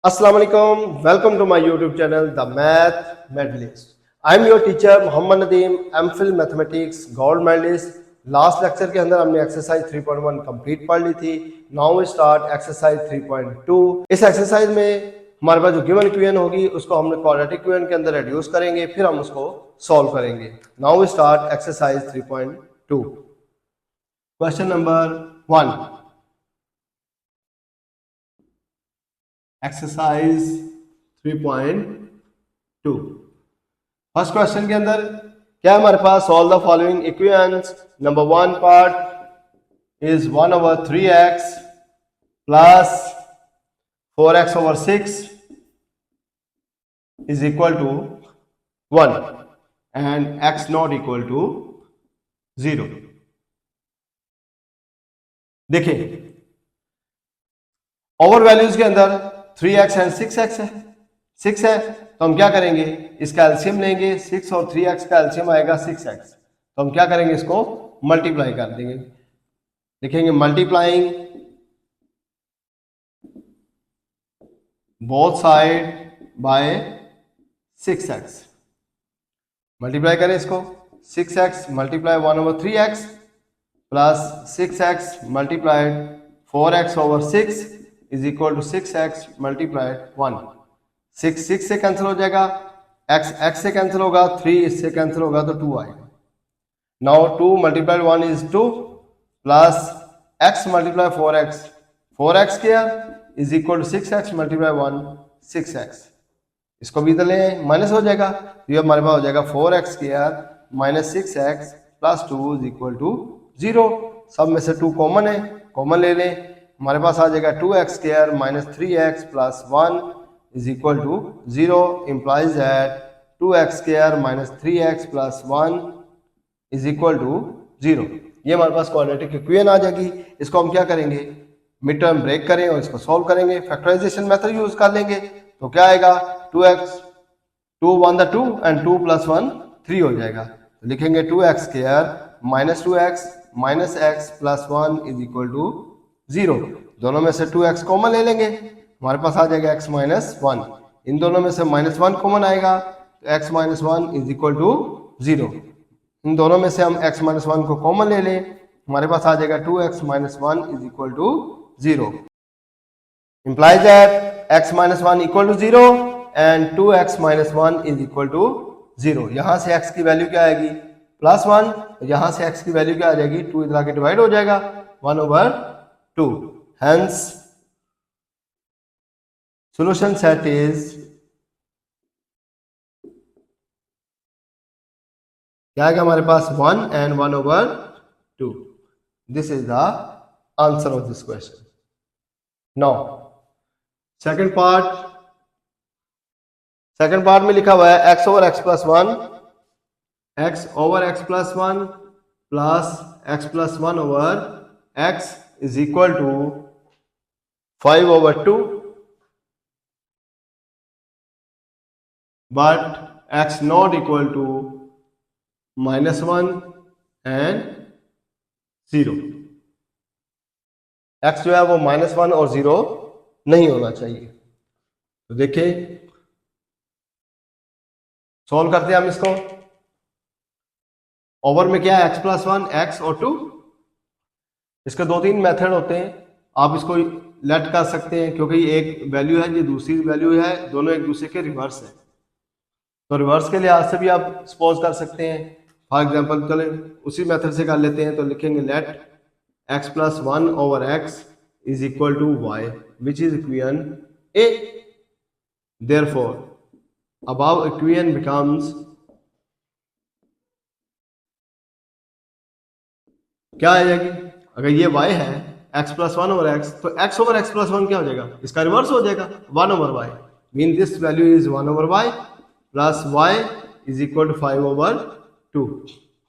Assalamu alaikum. Welcome to my YouTube channel, The Math Medalist. I am your teacher Mohammad Nadeem, MPhil mathematics gold medalist. Last lecture के अंदर हमने exercise 3.1 complete पढ़ ली थी। Now we start exercise 3.2। इस exercise में हमारे पास जो गिवन क्वेश्चन होगी उसको हमने क्वाड्रेटिक क्वेश्चन के अंदर रिड्यूस करेंगे, फिर हम उसको सॉल्व करेंगे। Now we start exercise 3.2। Question number 1, exercise 3.2। First question के अंदर क्या है हमारे पास? Solve the following equations. Number 1 part is 1/3x प्लस 4x over 6 is equal to 1 and x not equal to 0। देखिए ओवर वैल्यूज के अंदर 3x एंड 6x है, 6 है तो हम क्या करेंगे, इसका एलसीएम लेंगे। 6 और 3x का एलसीएम आएगा 6x, तो हम क्या करेंगे, इसको मल्टीप्लाई कर देंगे। लिखेंगे multiplying both side by 6x। Multiply करें इसको, 6x multiply 1/3x plus 6x multiplied 4x over 6 is equal to 6x multiplied 1। 6 से कैंसिल हो जाएगा, x से कैंसिल होगा, 3 इससे कैंसिल होगा तो 2 आएगा। Now 2 multiplied 1 is 2 plus x multiply 4x, 4x square is equal to 6x multiply 1 6x। इसको भी इधर ले माइनस हो जाएगा, तो ये हमारे पास हो जाएगा 4x square minus 6x plus 2 is equal to 0। सब में से 2 कॉमन है, कॉमन ले लें, हमारे पास आ जाएगा 2x square minus 3x plus 1 is equal to 0। Implies that 2x square minus 3x plus 1 is equal to 0। ये हमारे पास क्वाड्रेटिक इक्वेशन आ जाएगी। इसको हम क्या करेंगे, मिड टर्म ब्रेक करें और इसको सॉल्व करेंगे। फैक्टराइजेशन मेथड यूज कर लेंगे, तो क्या आएगा, 2x 2 1 2 एंड 2 प्लस 1 3 हो जाएगा। तो लिखेंगे 2x square minus 2x minus x plus 1 is equal to 0। दोनों में से 2x कॉमन ले लेंगे, हमारे पास आ जाएगा x माइनस 1। इन दोनों में से माइनस 1 कॉमन आएगा तो x minus 1 is equal to 0। इन दोनों में से हम x माइनस 1 को कॉमन ले लें, हमारे पास आ जाएगा 2x minus 1 is equal to 0। implies that x minus 1 equal to 0 and 2x minus 1 is equal to 0। यहां से x की वैल्यू क्या आएगी, प्लस 1, यहां से x की वैल्यू क्या आ जाएगी, 2 इधर आके डिवाइड हो जाएगा 1/2। hence solution set is क्या आएगा हमारे पास, 1 and 1/2। this is the answer of this question। now second part में लिखा हुआ है x over x plus 1, x over x plus 1 plus x plus 1 over x is equal to 5/2, but x not equal to -1 and 0। x जो है वो -1 और 0 नहीं होना चाहिए। तो देखिए सॉल्व करते हैं हम इसको। ओवर में क्या है, x प्लस 1 x और 2। इसके 2-3 मेथड होते हैं, आप इसको लेट कर सकते हैं क्योंकि एक वैल्यू है, ये दूसरी वैल्यू है, दोनों एक दूसरे के रिवर्स है, तो रिवर्स के लिहाज से भी आप सपोज कर सकते हैं। फॉर एग्जांपल चले उसी मेथड से कर लेते हैं, तो लिखेंगे let x plus 1 over x is equal to y which is equation A। therefore above equation becomes क्या आ जाएगी, अगर ये y है x प्लस 1 ओवर x, तो x ओवर x प्लस 1 क्या हो जाएगा, इसका रिवर्स हो जाएगा 1 over y। Mean this value is 1 over y plus y is equal to 5/2।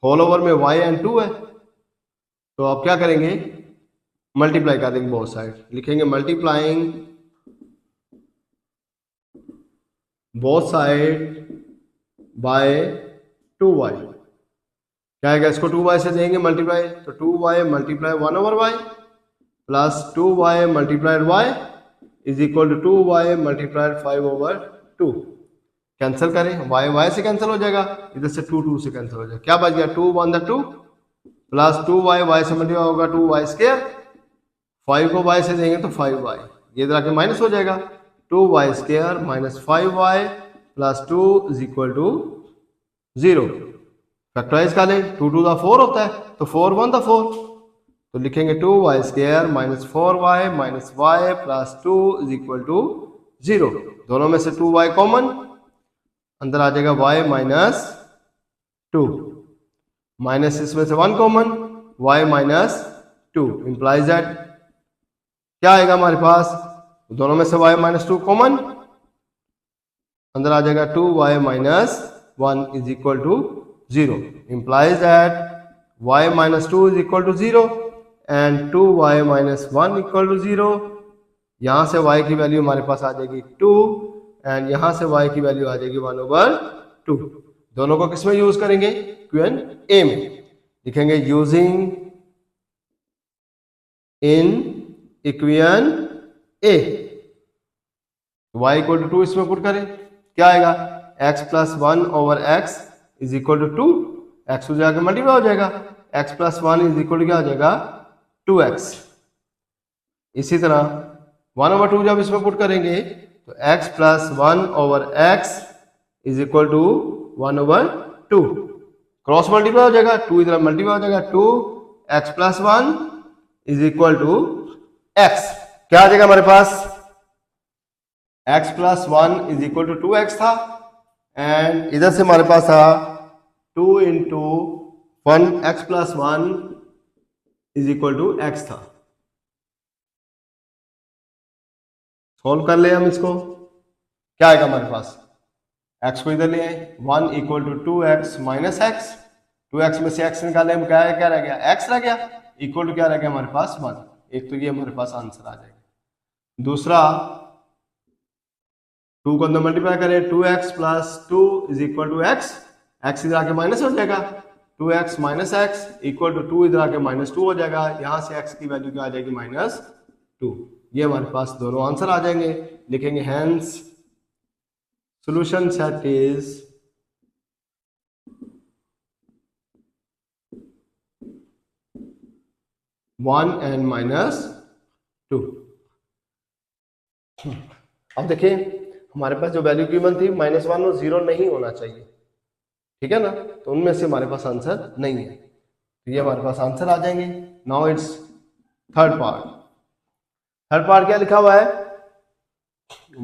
Whole over में y एंड 2 है, तो आप क्या करेंगे, मल्टीप्लाई कर देंगे बोथ साइड। लिखेंगे multiplying both side by 2y। क्या आएगा, इसको 2y से देंगे मल्टीप्लाई, तो 2y multiply 1 over y plus 2y multiplied y is equal to 2y multiplied 5/2। Cancel करें, y से कैंसिल हो जाएगा, इधर से 2 से कैंसिल हो जाएगा, क्या बच गया 2 1 2 प्लस 2y से मल्टीप्लाई होगा 2y स्क्वायर, 5 को y से देंगे तो 5y, ये इधर आके माइनस हो जाएगा, 2y square minus 5y plus 2 is equal to 0। Factorise कर लें, 2 2 4 होता है तो 4 1 4, तो लिखेंगे 2y square minus 4y minus y plus 2 is equal to 0। दोनों में से 2y कॉमन, अंदर आ जाएगा y माइनस 2, माइनस इसमें से 1 common, y minus 2 implies that क्या आएगा हमारे पास, दोनों में से y माइनस 2 कॉमन, अंदर आ जाएगा 2y minus 1 is equal to 0, implies that y minus 2 is equal to 0 and 2y minus 1 equal to 0। यहां से y की वैल्यू हमारे पास आ जाएगी 2 एंड यहां से y की वैल्यू आ जाएगी 1/2। दोनों को किस में यूज करेंगे, इक्वेशन ए में, लिखेंगे using in equation A, y equal to 2 इसमें पुट करें, क्या आएगा x plus 1/x is equal to 2, x हो जाएगा मल्टीप्लाई हो जाएगा, x plus 1 is equal to क्या हो जाएगा 2x। इसी तरह 1/2 जब इसमें पुट करेंगे तो x plus 1/x is equal to 1/2, cross multiply हो जाएगा, 2 इधर मल्टीप्लाई हो जाएगा, 2x plus 1 is equal to x, क्या आ जाएगा हमारे पास x plus 1 is equal to 2x था एंड इधर से हमारे पास था 2 into 1x plus 1 is equal to x था। सॉल्व कर ले हम इसको, क्या आएगा हमारे पास, x को इधर ले आए, 1 equal to 2x minus x, 2x में से x निकाले हम, क्या रह गया x रह गया, इक्वल टू क्या रह गया हमारे पास 1। एक तो ये हमारे पास आंसर आ जाएगा। दूसरा 2 को अंदर मल्टीप्लाई करें, 2x plus 2 is equal to x, x इधर आके माइनस हो जाएगा, 2x minus x equal to 2 इधर आके माइनस 2 हो जाएगा, यहां से x की वैल्यू क्या आ जाएगी -2। ये हमारे पास दोनों आंसर आ जाएंगे, लिखेंगे hence solution set is -1 and -2। अब देखिए हमारे पास जो वैल्यू गिवन थी -1 और 0 नहीं होना चाहिए, ठीक है ना, तो उनमें से हमारे पास आंसर नहीं है, तो ये हमारे पास आंसर आ जाएंगे। नाउ इट्स थर्ड पार्ट क्या लिखा हुआ है,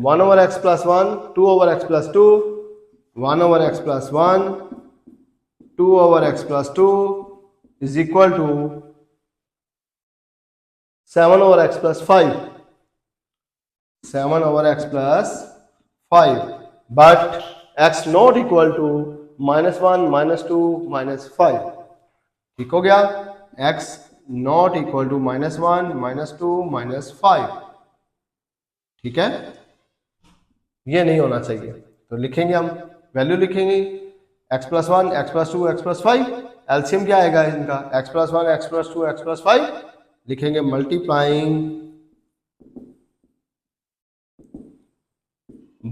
1/x plus 1, 2/x plus 2, 1/x plus 1, 2/x plus 2 is equal to 7/x plus 5, 7/x plus 5, but x not equal to -1 -2 -5, ठीक हो गया, x नॉट इक्वल टू -1 -2 -5, ठीक है, ये नहीं होना चाहिए, तो लिखेंगे हम वैल्यू लिखेंगे x plus 1 x plus 2 x plus 5, LCM क्या आएगा इनका x plus 1 x plus 2 x plus 5, लिखेंगे multiplying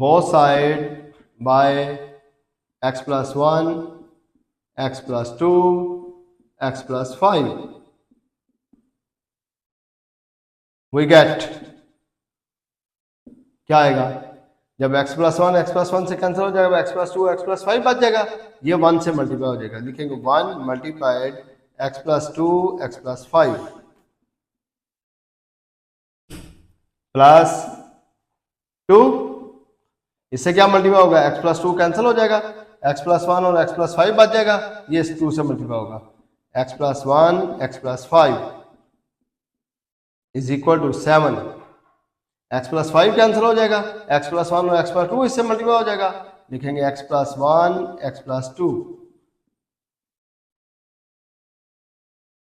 both side by x plus 1 x plus 2 x plus 5, we get क्या आएगा, जब x प्लस 1 x प्लस 1 से कैंसिल हो जाएगा, x प्लस 2 x प्लस 5 बच जाएगा, ये 1 से मल्टीप्लाई हो जाएगा, लिखेंगे 1 multiplied x plus 2 x plus 5 plus 2, इससे क्या मल्टीप्लाई होगा, x प्लस 2 कैंसिल हो जाएगा, x प्लस 1 और x प्लस 5 बच जाएगा, ये 2 से मल्टीप्लाई होगा, x plus 1 x plus 5 is equal to 7, x plus 5 cancel हो जाएगा, x प्लस 1 और x प्लस 2 इससे मल्टीप्लाई हो जाएगा, लिखेंगे x plus 1 x plus 2,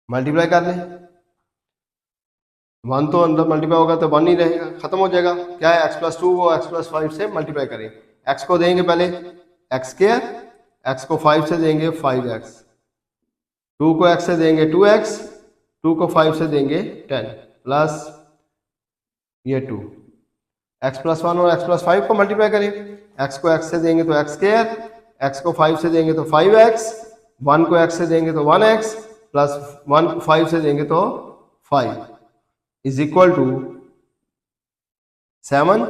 multiply कर लें, 1 तो अंदर मल्टीप्लाई होगा तो 1 ही रहेगा, खत्म हो जाएगा, क्या है x प्लस 2 को x प्लस 5 से मल्टीप्लाई करें, x को देंगे पहले x स्क्वायर, x को 5 से देंगे 5x, 2 को x से देंगे 2x, 2 को 5 से देंगे 10 प्लस ये 2, एक्स प्लस 1 और एक्स प्लस 5 को मल्टीप्लाई करें, एक्स को एक्स से देंगे तो एक्स स्क्वायर, एक्स को 5 से देंगे तो 5x, 1 को x से देंगे तो 1x, प्लस 1 को 5 से देंगे तो 5 is equal to 7।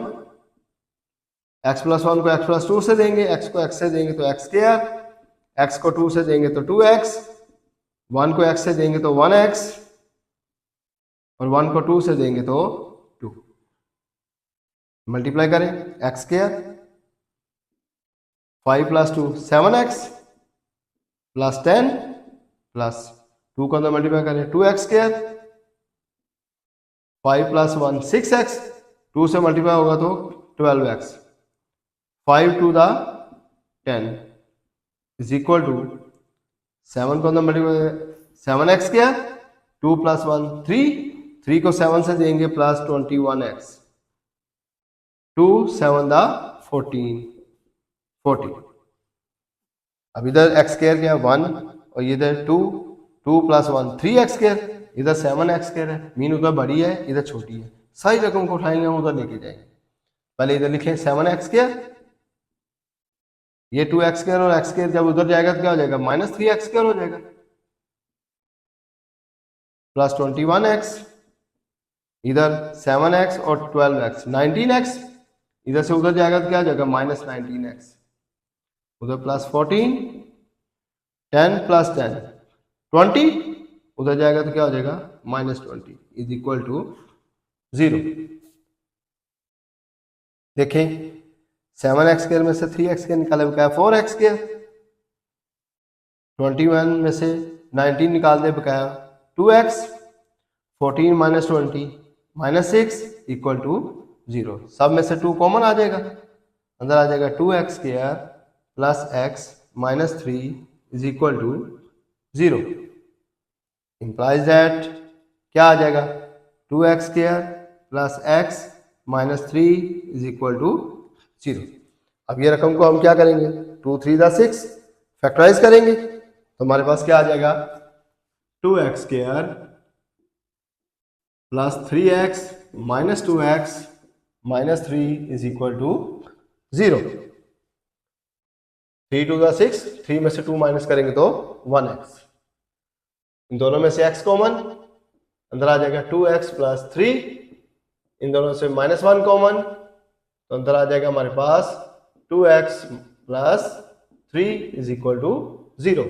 x plus 1 को x प्लस 2 से देंगे, x को x से देंगे तो x स्क्वायर, x को 2 से देंगे तो 2x, 1 को x से देंगे तो 1x, और 1 को 2 से देंगे तो 2। मल्टीप्लाई करें, x square 5 plus 2 7x plus 10 plus 2 को अंदर मल्टीप्लाई करें 2x स्क्वायर, 5 प्लस 1 6x, 2 से मल्टीप्लाई होगा तो 12x, 5 to the 10 is equal to 7 को अंदर मल्टीप्लाई 7x स्क्वायर, 2 प्लस 1 3 को 7 से देंगे प्लस 21x, 2 7 द 14। अब इधर एक्स स्क्वायर क्या है 1 और इधर 2 प्लस 1 3x स्क्वायर, इधर 7x स्क्वायर है, मीन उधर बड़ी है इधर छोटी है, सारी रकम को उठाएंगे हम उधर लेके जाएंगे। पहले इधर लिखें 7x स्क्वायर, ये 2x स्क्वायर और x स्क्वायर जब उधर जाएगा तो क्या हो जाएगा माइनस 3x स्क्वायर हो जाएगा, प्लस 21x, इधर 7x और 12x 19x, इधर से उधर जाएगा तो क्या हो जाएगा माइनस 19x, उधर प्लस 14, 10 प्लस 10 20, उधर जाएगा तो क्या हो जाएगा माइनस 20 इज इक्वल टू 0। देखें 7x स्क्वायर में से 3x स्क्वायर निकाले बकाया 4x स्क्वायर, 21 में से 19 निकाल दे बकाया 2x, 14 minus 20 minus 6 equal to 0। सब में से 2 कॉमन आ जाएगा, अंदर आ जाएगा 2x square plus x minus 3 is equal to 0। Implies that क्या आ जाएगा 2x square plus x minus 3 is equal to 0। अब ये रकम को हम क्या करेंगे 2 3 द 6 फैक्टराइज करेंगे तो हमारे पास क्या आ जाएगा 2x square plus 3x minus 2x minus 3 is equal to 0। 3 to the 6, 3 में से 2 माइनस करेंगे तो 1x, इन दोनों में से x कॉमन, अंदर आ जाएगा 2x प्लस 3, इन दोनों से माइनस 1 कॉमन तो अंदर आ जाएगा हमारे पास 2x plus 3 is equal to 0।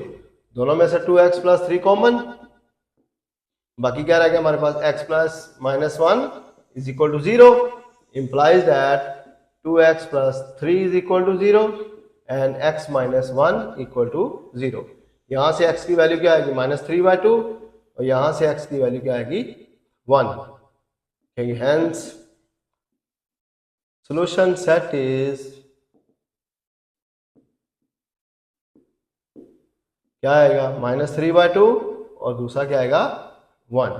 दोनों में से 2x प्लस 3 कॉमन, बाकी क्या रहेगा हमारे पास x plus minus 1 is equal to 0, implies that 2x plus 3 is equal to 0 and x minus 1 equal to 0। यहां से x की वैल्यू क्या आएगी माइनस 3/2 और यहां से x की वैल्यू क्या आएगी 1। Hence solution set is क्या आएगा माइनस 3/2 और दूसरा क्या आएगा 1।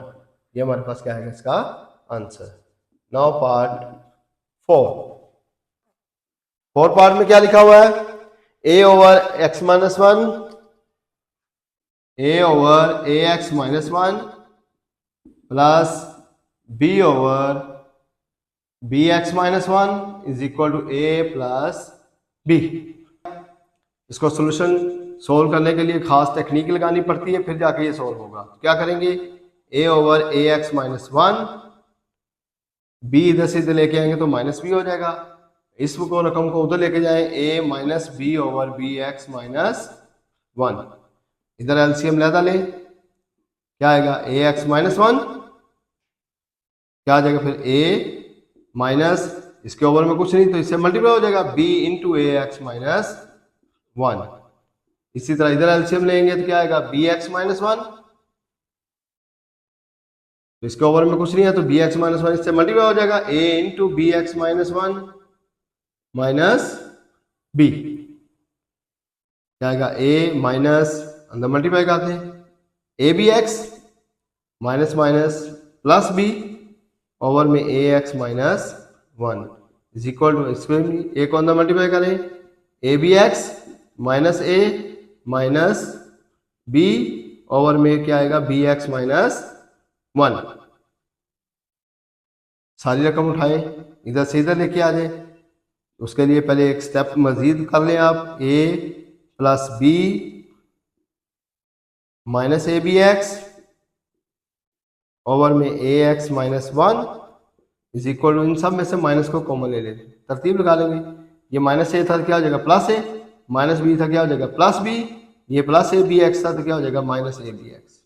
ये हमारे पास क्या आएगा इसका आंसर। नाउ पार्ट 4 पार्ट में क्या लिखा हुआ है a over x minus 1, a over ax minus 1 plus b over bx minus 1 is equal to a plus b। इसको सोल्यूशन सोल्व करने के लिए खास टेक्निक लगानी पड़ती है, फिर जाके ये सोल्व होगा। क्या करेंगे a over ax minus 1, b इधर से इधर लेके आएंगे तो माइनस b हो जाएगा, इस को रकम को उधर लेके जाएं a minus B over B x minus 1, इधर एलसीएम लेता ले क्या आएगा ए एक्स माइनस 1, क्या आ जाएगा फिर a माइनस इसके ओवर में कुछ नहीं तो इससे मल्टीप्लाई हो जाएगा b इंटू ए एक्स माइनस 1। इसी तरह इधर एलसीएम लेंगे तो क्या आएगा बी एक्स माइनस 1, तो इसके ओवर में कुछ नहीं है तो बी एक्स माइनस 1 इससे मल्टीप्लाई हो जाएगा a into B x minus 1 minus B, क्या आएगा a माइनस अंदर मल्टीप्लाई करते हैं A B x minus minus plus B over में ए x minus 1 is equal to इसमें भी ए को अंदर मल्टीप्लाई करें A B x minus A minus B over में क्या आएगा बी एक्स माइनस 1। सारी रकम उठाएं, इधर से इधर लेके आ जाए। उसके लिए पहले एक स्टेप मजीद कर लें आप, a plus B minus A B x over में ए x minus one is equal to, इन सब में से माइनस को कॉमन ले लेते, तरतीब लगा लेंगे। ये माइनस ए था क्या हो जाएगा प्लस ए, माइनस बी था क्या हो जाएगा प्लस बी, ये प्लस ए बी एक्स था तो क्या हो जाएगा minus A B x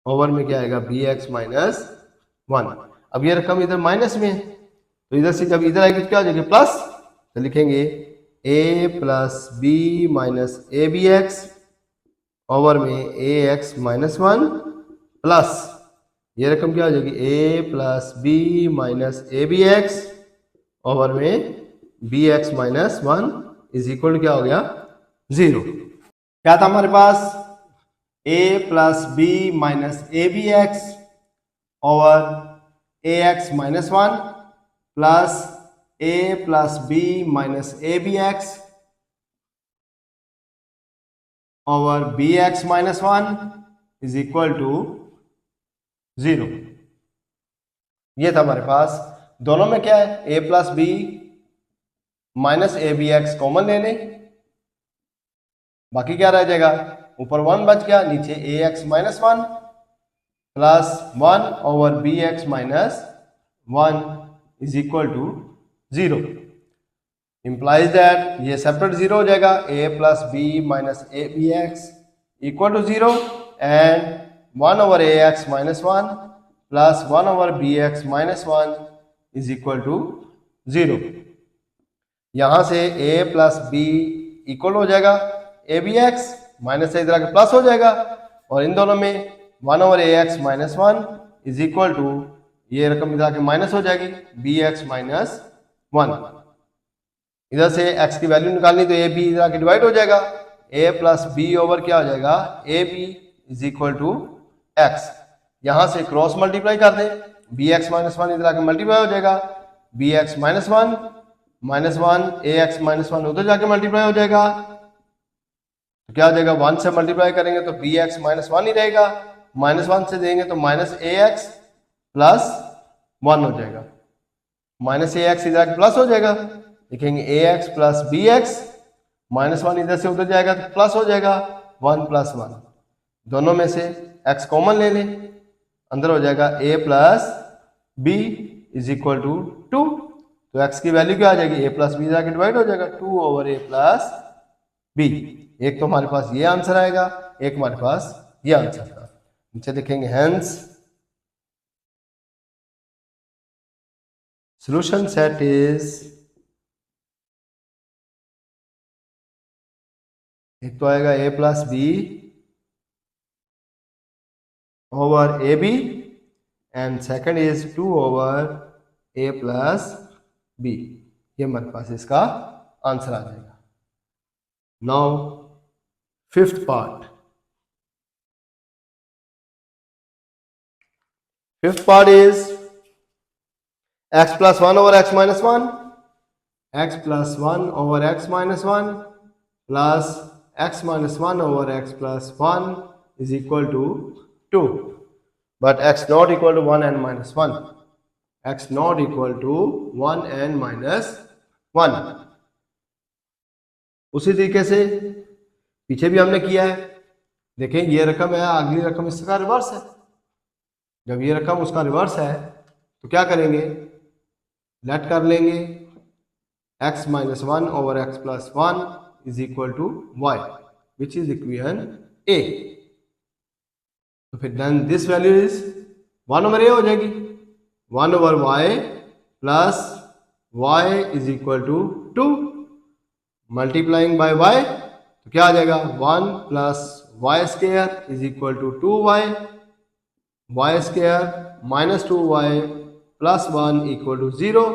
over में क्या आएगा बी एक्स माइनस वन। अब ये रकम इधर माइनस में है तो इधर से जब इधर आएगी तो क्या हो जाएगी प्लस, तो लिखेंगे a plus B minus A B x over में ए एक्स माइनस वन प्लस ये रकम क्या हो जाएगी a plus B minus A B x over में b x minus one is equal to क्या हो गया 0। क्या था हमारे पास a plus B minus A B x over A x minus one plus a plus B minus A B x over B x minus one is equal to 0। ये था हमारे पास। दोनों में क्या है a plus B minus A B X common ले लें, बाकी क्या रह जाएगा, ऊपर 1 बच गया, नीचे a x minus one plus 1 over B x minus one is equal to 0। Implies that ये सेपरेट 0 हो जाएगा, a plus B minus A B x equal to 0 and 1 over A x minus one plus 1 over B x minus one is equal to 0। यहां से a plus B equal हो जाएगा A B x, minus से इधर आके plus हो जाएगा और इन दोनों में 1 over A x minus one is equal to ये रकम इधर आके माइनस हो जाएगी बी एक्स माइनस वन। इधर से x की वैल्यू निकालनी तो ए बी इधर आके डिवाइड हो जाएगा, a प्लस बी ओवर क्या हो जाएगा A B is equal to X. यहां से क्रॉस मल्टीप्लाई कर दें, बी एक्स माइनस वन इधर आके मल्टीप्लाई हो जाएगा बी एक्स माइनस वन ए एक्स माइनस वन उधर जाके मल्टीप्लाई हो जाएगा तो क्या हो जाएगा 1 से मल्टीप्लाई करेंगे तो बी एक्स माइनस वन ही रहेगा, माइनस वन से देंगे तो माइनस ए एक्स प्लस वन हो जाएगा, माइनस ए एक्स इधर आके प्लस हो जाएगा, लिखेंगे a x plus b x, minus one इधर से उधर जाएगा तो प्लस हो जाएगा 1 प्लस वन, दोनों में से x कॉमन ले लें, अंदर हो जाएगा a plus B is equal to 2, तो x की वैल्यू क्या आ जाएगी a प्लस बी जाके डिवाइड हो जाएगा 2 ओवर a प्लस बी। एक तो हमारे पास ये आंसर आएगा, एक हमारे पास ये आंसर था। नीचे लिखेंगे हेंस solution set is, एक तो आएगा a plus B over A B and second is 2 over a plus B, ये हमारे पास इसका आंसर आ जाएगा। Now fifth part, fifth part is x plus one over x minus one, x plus one over x minus one plus x minus one over x plus one is equal to 2, but x not equal to 1 and minus 1, x not equal to 1 and minus 1। उसी तरीके से पीछे भी हमने किया है, देखें ये रकम है, अगली रकम इसका रिवर्स है, जब ये रकम उसका रिवर्स है तो क्या करेंगे, लेट कर लेंगे x minus one over x plus one is equal to y which is equation a, तो फिर then this value is 1 over a हो जाएगी, 1 over y plus y is equal to 2 multiplying by y, तो क्या आ जाएगा 1 plus Y square is equal to 2y, Y square minus 2y plus 1 equal to 0।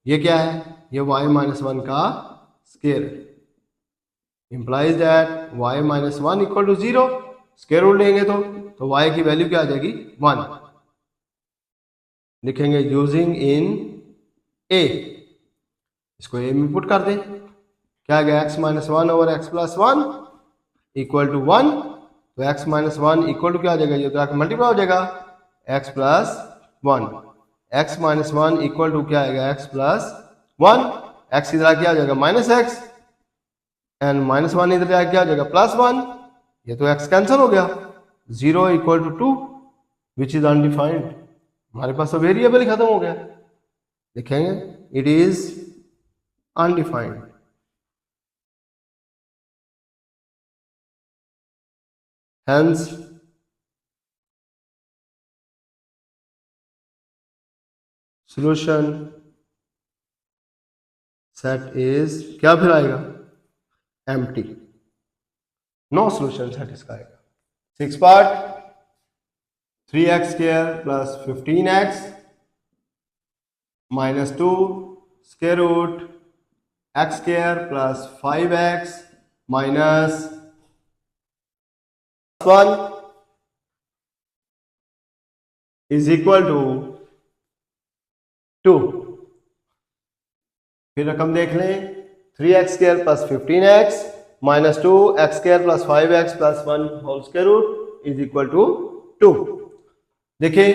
ये क्या है, ये y माइनस वन का square implies that y minus one equal to 0, square root लेंगे तो y की वैल्यू क्या आ जाएगी 1, लिखेंगे यूजिंग इन a, इसको a में पुट कर दें, क्या आ गया x minus one over x plus one equal to 1, तो x minus one equal to क्या आ जाएगा, ये तो आके मल्टीप्लाई हो जाएगा x plus one x minus one equal to क्या आएगा x प्लस वन, x इधर क्या आ जाएगा minus x and minus one इधर क्या आ जाएगा प्लस वन, ये तो x कैंसिल हो गया, 0 equal to 2 which is undefined, हमारे पास तो वेरिएबल ही खत्म हो गया, देखेंगे it is undefined. Hence solution set is क्या फिर आएगा empty, no solution set इसका आएगा। Six part 3x square plus 15x minus 2 square root x square plus 5x minus 1 is equal to 2। फिर रकम देख लें 3x square plus 15x minus 2x square plus 5x plus 1 whole square root is equal to 2। देखिए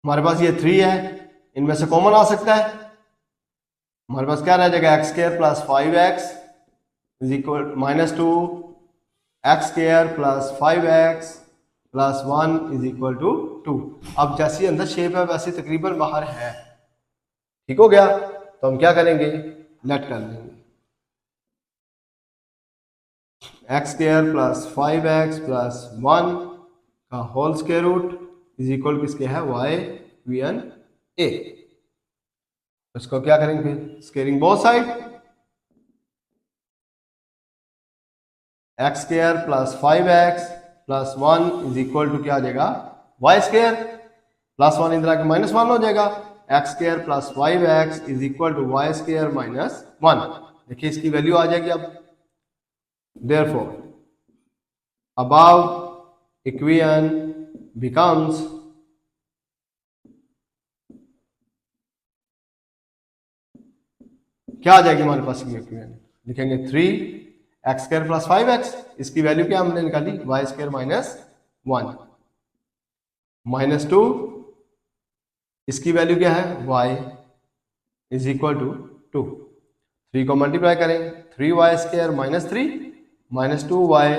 हमारे पास ये 3 है, इनमें से कॉमन आ सकता है, हमारे पास क्या रह जाएगा x square plus 5x is equal minus 2 x square plus 5x plus 1 is equal to 2। अब जैसी अंदर शेप है वैसे तकरीबन बाहर है, ठीक हो गया, तो हम क्या करेंगे लेट कर लेंगे x square plus 5x plus 1 का whole square root is equal किसके है y vn a। इसको क्या करेंगे फिर squaring both side, x square plus 5x plus 1 is equal to क्या आ जाएगा y स्क्वायर प्लस 1 इधर आके माइनस 1 हो जाएगा, x square plus 5x is equal to y square minus 1। देखिए इसकी वैल्यू आ जाएगी अब, therefore above equation becomes क्या आ जाएगी हमारे पास इक्वेशन, लिखेंगे 3x स्क्वायर प्लस 5x, इसकी वैल्यू क्या हमने निकाली y स्क्वायर माइनस 1 माइनस 2, इसकी वैल्यू क्या है y इज इक्वल टू 2। 3 को मल्टीप्लाई करें 3y square minus 3 minus 2y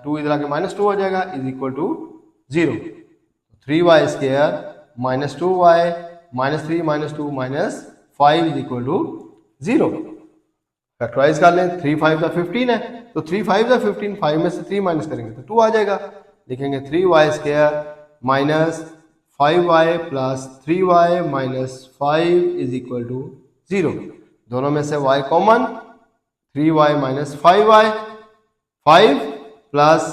2 इधर आके माइनस 2 हो जाएगा is equal to 0। 3y square minus 2y minus 3 minus 2 minus 5 is equal to 0। Factorise कर लें 3 5 का 15 है, तो 3 5 का 15, 5 में से 3 माइनस करेंगे तो 2 आ जाएगा, लिखेंगे 3y square minus 5y plus 3y minus 5 is equal to 0। दोनों में से y common, 3y minus 5y, 5 plus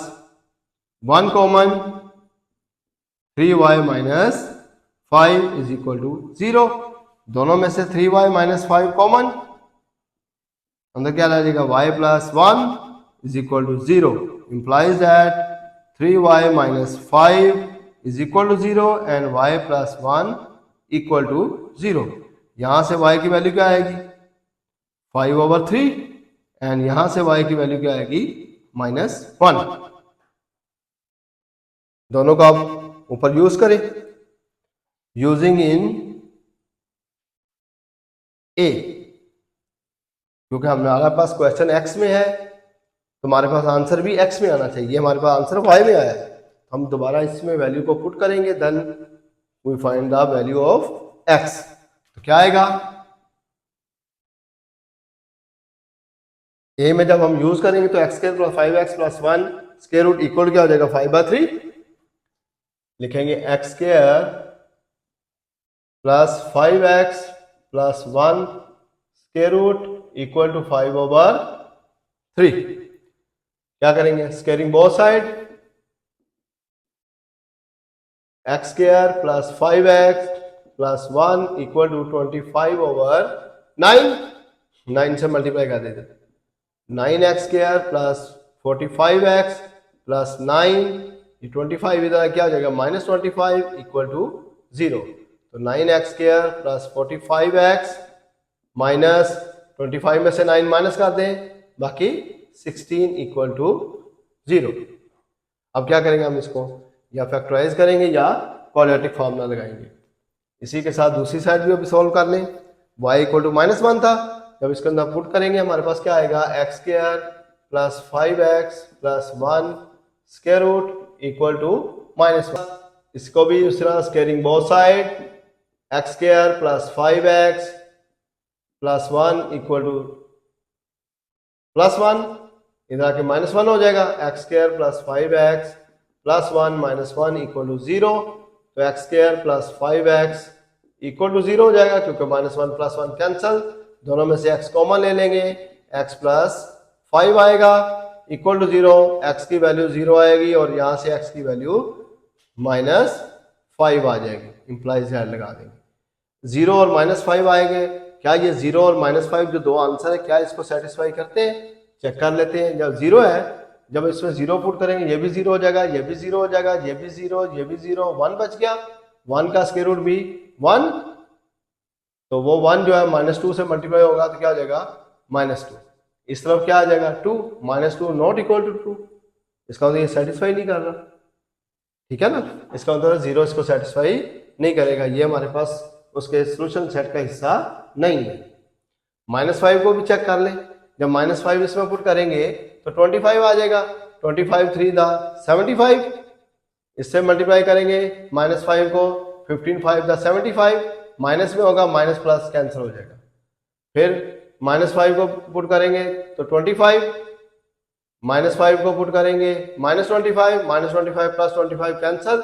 1 common 3y minus 5 is equal to 0। दोनों में से 3y माइनस 5 कॉमन, अंदर क्या आ जाएगा y plus 1 is equal to 0, implies that 3y minus 5 is equal to 0 and y plus 1 equal to 0। यहां से y की वैल्यू क्या आएगी 5/3 एंड यहां से y की वैल्यू क्या आएगी -1। दोनों का आप ऊपर यूज करें, यूजिंग इन ए, क्योंकि हमारे पास क्वेश्चन x में है तो हमारे पास आंसर भी x में आना चाहिए, हमारे पास आंसर y में आया है, हम दोबारा इसमें वैल्यू को पुट करेंगे, then we find the value of x। तो क्या आएगा a में जब हम यूज करेंगे तो x square plus 5x plus 1 square root equal क्या हो जाएगा 5/3, लिखेंगे x square plus 5x plus 1 square root equal to 5/3। क्या करेंगे squaring both side, x square plus 5x plus 1 equal to 25/9, 9 से मल्टीप्लाई कर देते 9x square plus 45x plus 9, ये 25 इधर क्या हो जाएगा -25 इक्वल टू 0। तो 9x square plus 45x minus 25 में से 9 माइनस कर दें, बाकी 16 इक्वल टू 0। अब क्या करेंगे हम इसको या फैक्टराइज करेंगे या क्वाड्रेटिक फार्मूला लगाएंगे। इसी के साथ दूसरी साइड भी अभी सॉल्व कर लें। y इक्वल टू -1 था, जब इसके अंदर पुट करेंगे हमारे पास क्या आएगा, x square plus 5x plus 1 square root equal to -1। इसको भी उस तरह squaring both side, X square plus 5x plus 1 equal to +1, इधर आके -1 हो जाएगा, x square plus 5x plus 1 -1 equal to 0। तो X square plus 5x equal to 0 हो जाएगा, क्योंकि -1 प्लस 1 कैंसल, दोनों में से x कॉमन ले लेंगे, x प्लस 5 आएगा इक्वल टू 0, x की वैल्यू 0 आएगी और यहाँ से x की वैल्यू -5 आ जाएगी, इंप्लाइज दैट लगा देंगे। 0 और -5 आएंगे, क्या ये 0 और -5 जो दो आंसर है क्या इसको सेटिस्फाई करते हैं, चेक कर लेते हैं। जब 0 है, जब इसमें 0 पुट करेंगे ये भी 0 हो जाएगा, ये भी 0 हो जाएगा, ये भी 0, ये भी 0, 1 बच गया, 1 का स्क्वायर रूट भी 1, तो वो 1 जो है -2 से मल्टीप्लाई होगा तो क्या हो जाएगा -2। इस तरफ क्या आ जाएगा 2, -2 नॉट इक्वल टू 2, इसका मतलब ये सेटिस्फाई नहीं कर रहा, ठीक है ना। इसका मतलब 0 इसको सेटिस्फाई नहीं करेगा, ये हमारे पास उसके सोल्यूशन सेट का हिस्सा नहीं है। -5 को भी चेक कर लें, जब -5 इसमें पुट करेंगे तो 25 आ जाएगा, 25 3 दा 75, इससे मल्टीप्लाई करेंगे -5 को, 15 5 दा 75, माइनस में होगा, माइनस प्लस कैंसिल हो जाएगा। फिर -5 को पुट करेंगे तो 25, -5 को पुट करेंगे -25, -25 प्लस 25 कैंसिल,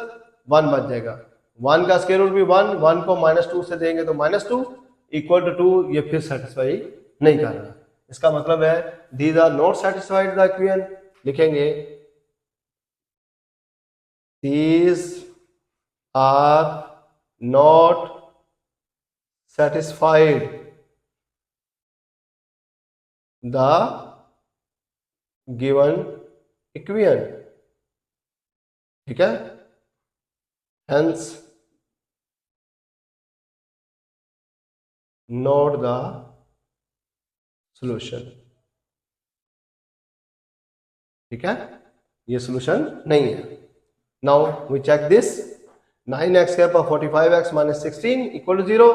1 बच जाएगा, 1 का स्क्वायर रूट भी 1, 1 को -2 से देंगे तो -2 इक्वल टू 2, ये फिर सेटिस्फाई नहीं कर रहा। इसका मतलब है these are not satisfied the equation, लिखेंगे these are not satisfied the given equation, ठीक है, hence not the solution, ठीक है, ये सोल्यूशन नहीं है। Now we check this, 9x पर 45x minus 16 equal to 0,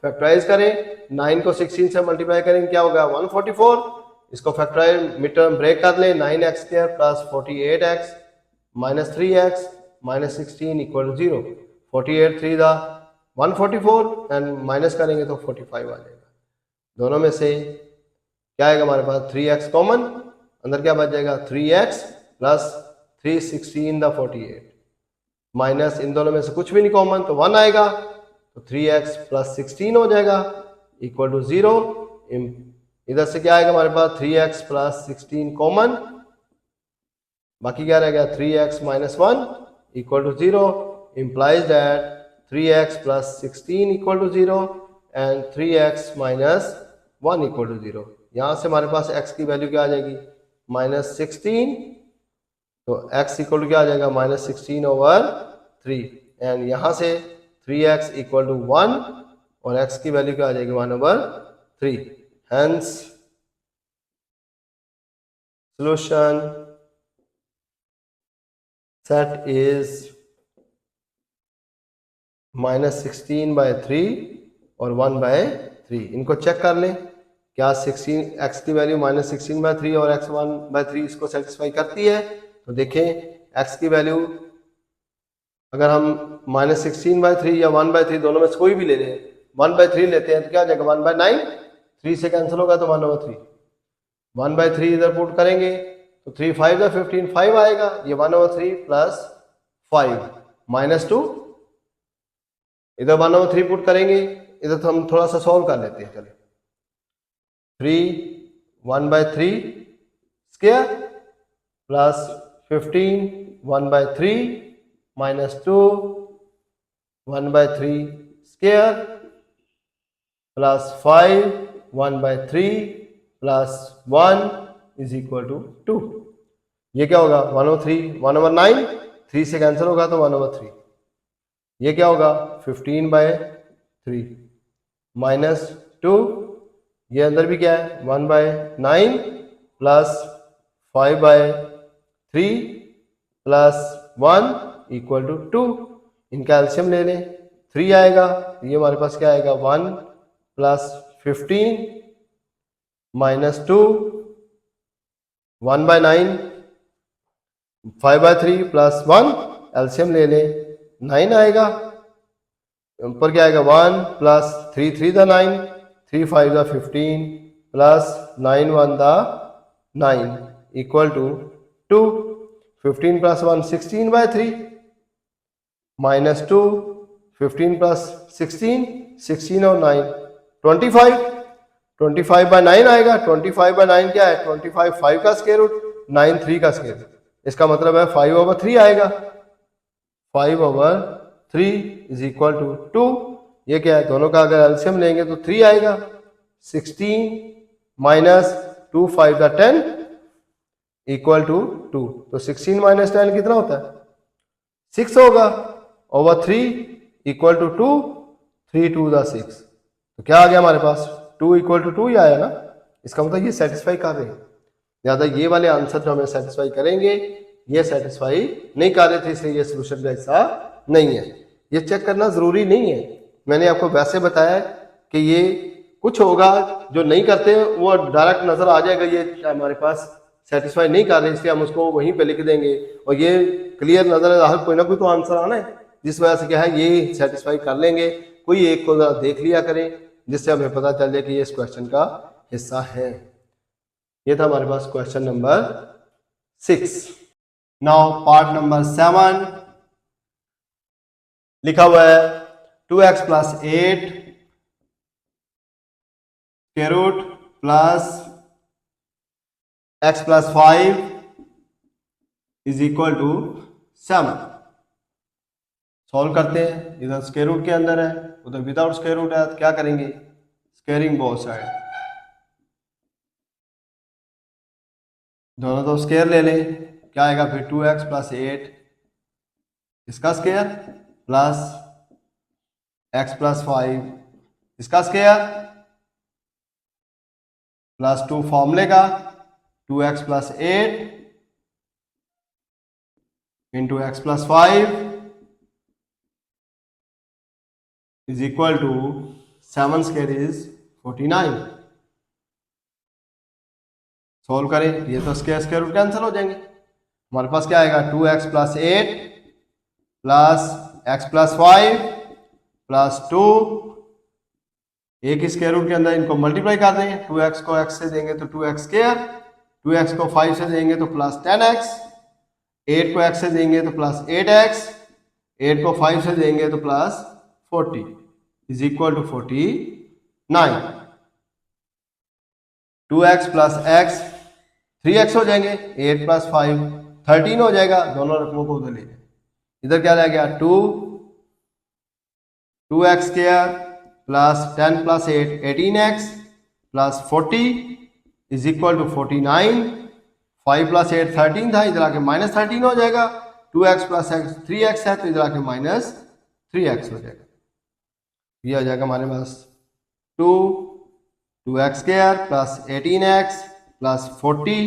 factorise करें, 9 को 16 से मल्टीप्लाई करेंगे क्या होगा 144, इसको फैक्टराइज मिड टर्म ब्रेक कर लें, 9x² plus 48x minus 3x minus 16 equal to 0, 48 3 दा 144 एंड माइनस करेंगे तो 45 आ जाएगा, दोनों में से क्या आएगा हमारे पास 3x कॉमन, अंदर क्या बच जाएगा 3x प्लस 316 दा 48, माइनस इन दोनों में से कुछ भी नहीं कॉमन तो 1 आएगा, तो 3x प्लस 16 हो जाएगा इक्वल टू 0। इधर से क्या आएगा हमारे पास 3x प्लस 16 कॉमन, बाकी क्या रहेगा 3x minus 1 equal to 0, implies that 3x plus 16 equal to 0 and 3x minus 1 equal to 0। यहाँ से हमारे पास x की वैल्यू क्या आ जाएगी -16, तो x इक्वल टू क्या आ जाएगा -16 ओवर 3, एंड यहाँ से 3x इक्वल टू 1 और x की वैल्यू क्या आ जाएगी 1 over 3, hence solution set is -16/3 और 1/3। इनको चेक कर लें, क्या 16 x की वैल्यू -16/3 और x 1/3 इसको सेटिस्फाई करती है। तो देखें x की वैल्यू अगर हम -16/3 या 1/3 दोनों में से कोई भी ले लें, 1/3 लेते हैं तो क्या हो जाएगा 1/9, 3 से कैंसिल होगा तो 1/3, 1/3 इधर पुट करेंगे तो 3 5 दा 15, 5 आएगा, ये 1/3 प्लस 5 -2, इधर 1/3 पुट करेंगे, इधर तो हम थोड़ा सा सॉल्व कर लेते हैं, चलिए 3 1/3 square plus 15 1/3 -2 1/3 square plus 5 1/3 plus 1 is equal to 2। ये क्या होगा 1/3, 1/9, 3 से कैंसिल होगा तो 1/3, ये क्या होगा 15/3 -2, ये अंदर भी क्या है 1/9 प्लस 5/3 प्लस 1 इक्वल टू 2, इनका एल्शियम ले लें, 3 आएगा, ये हमारे पास क्या आएगा 1 प्लस 15 माइनस 2 1/9 5/3 प्लस 1 एल्शियम ले लें 9 आएगा, ऊपर क्या आएगा 1 प्लस 3 3 द 9 3 5 द 15 प्लस 9 1 द 9 equal to 2 15 plus 1 16/3 minus 2 15 plus 16 16 और 9 25 25/9 आएगा, 25/9 क्या है 25 5 का स्क्वायर रूट 9 3 का स्क्वायर रूट, इसका मतलब है 5/3 आएगा, 5/3 इज इक्वल टू 2, ये क्या है दोनों का अगर एलसीएम लेंगे तो 3 आएगा, 16 माइनस 2 5 का 10 इक्वल टू 2, तो 16 माइनस 10 कितना होता है 6 होगा, ओवर 3 इक्वल टू 2 3 2 द 6, तो क्या आ गया हमारे पास 2 इक्वल टू 2 ही आया ना, इसका मतलब ये सेटिस्फाई कर रहे हैं, ज्यादा ये वाले आंसर जो हमें सेटिस्फाई करेंगे ये सेटिस्फाई नहीं कर रहे थे, इसलिए ये सोल्यूशन का हिस्सा नहीं है, ये चेक करना जरूरी नहीं है, मैंने आपको वैसे बताया कि ये कुछ होगा जो नहीं करते वो डायरेक्ट नजर आ जाएगा ये हमारे पास सेटिस्फाई नहीं कर रहे, इसलिए हम उसको वहीं पे लिख देंगे और ये क्लियर नजर हर कोई ना कोई तो आंसर आना है, जिस वजह से क्या है ये सेटिस्फाई कर लेंगे, कोई एक को देख लिया करें जिससे हमें पता चल जाए कि ये इस क्वेश्चन का हिस्सा है। ये था हमारे पास question number 6। Now part number 7 लिखा हुआ है 2x plus 8 square root plus x plus 5 is equal to 7। Solve करते हैं, इधर स्क्वायर रूट के अंदर है उधर विदाउट स्क्वायर रूट है, तो क्या करेंगे स्क्वायरिंग बोथ साइड, दोनों तो स्क्वायर ले लें, क्या आएगा फिर 2x प्लस 8 इसका स्क्वायर प्लस x प्लस 5 इसका स्क्वायर प्लस 2 फॉर्मूले का 2x plus 8 into x plus 5 is equal to 7 square is 49। Solve करें, ये तो स्क्वायर रूट कैंसिल हो जाएंगे, हमारे पास क्या आएगा 2x plus 8 plus x plus 5 plus 2, एक स्क्वायर रूट के अंदर इनको मल्टीप्लाई कर देंगे, 2x को x से देंगे तो 2x स्क्वायर, 2x को 5 से देंगे तो प्लस 10x, 8 को x से देंगे तो प्लस 8x, 8 को 5 से देंगे तो plus 40 is equal to 49। 2x plus x 3x हो जाएंगे, 8 प्लस 5 13 हो जाएगा, दोनों रकमों को उधर ले जाए, इधर क्या रह गया 2x square plus 10 plus 8 18x plus 40 is equal to 49, 5 plus 8 13 था, इधर आके माइनस 13 हो जाएगा, 2x प्लस x 3x है तो इधर आके माइनस 3x हो जाएगा, ये आ जाएगा हमारे पास 2x square plus 18x plus 40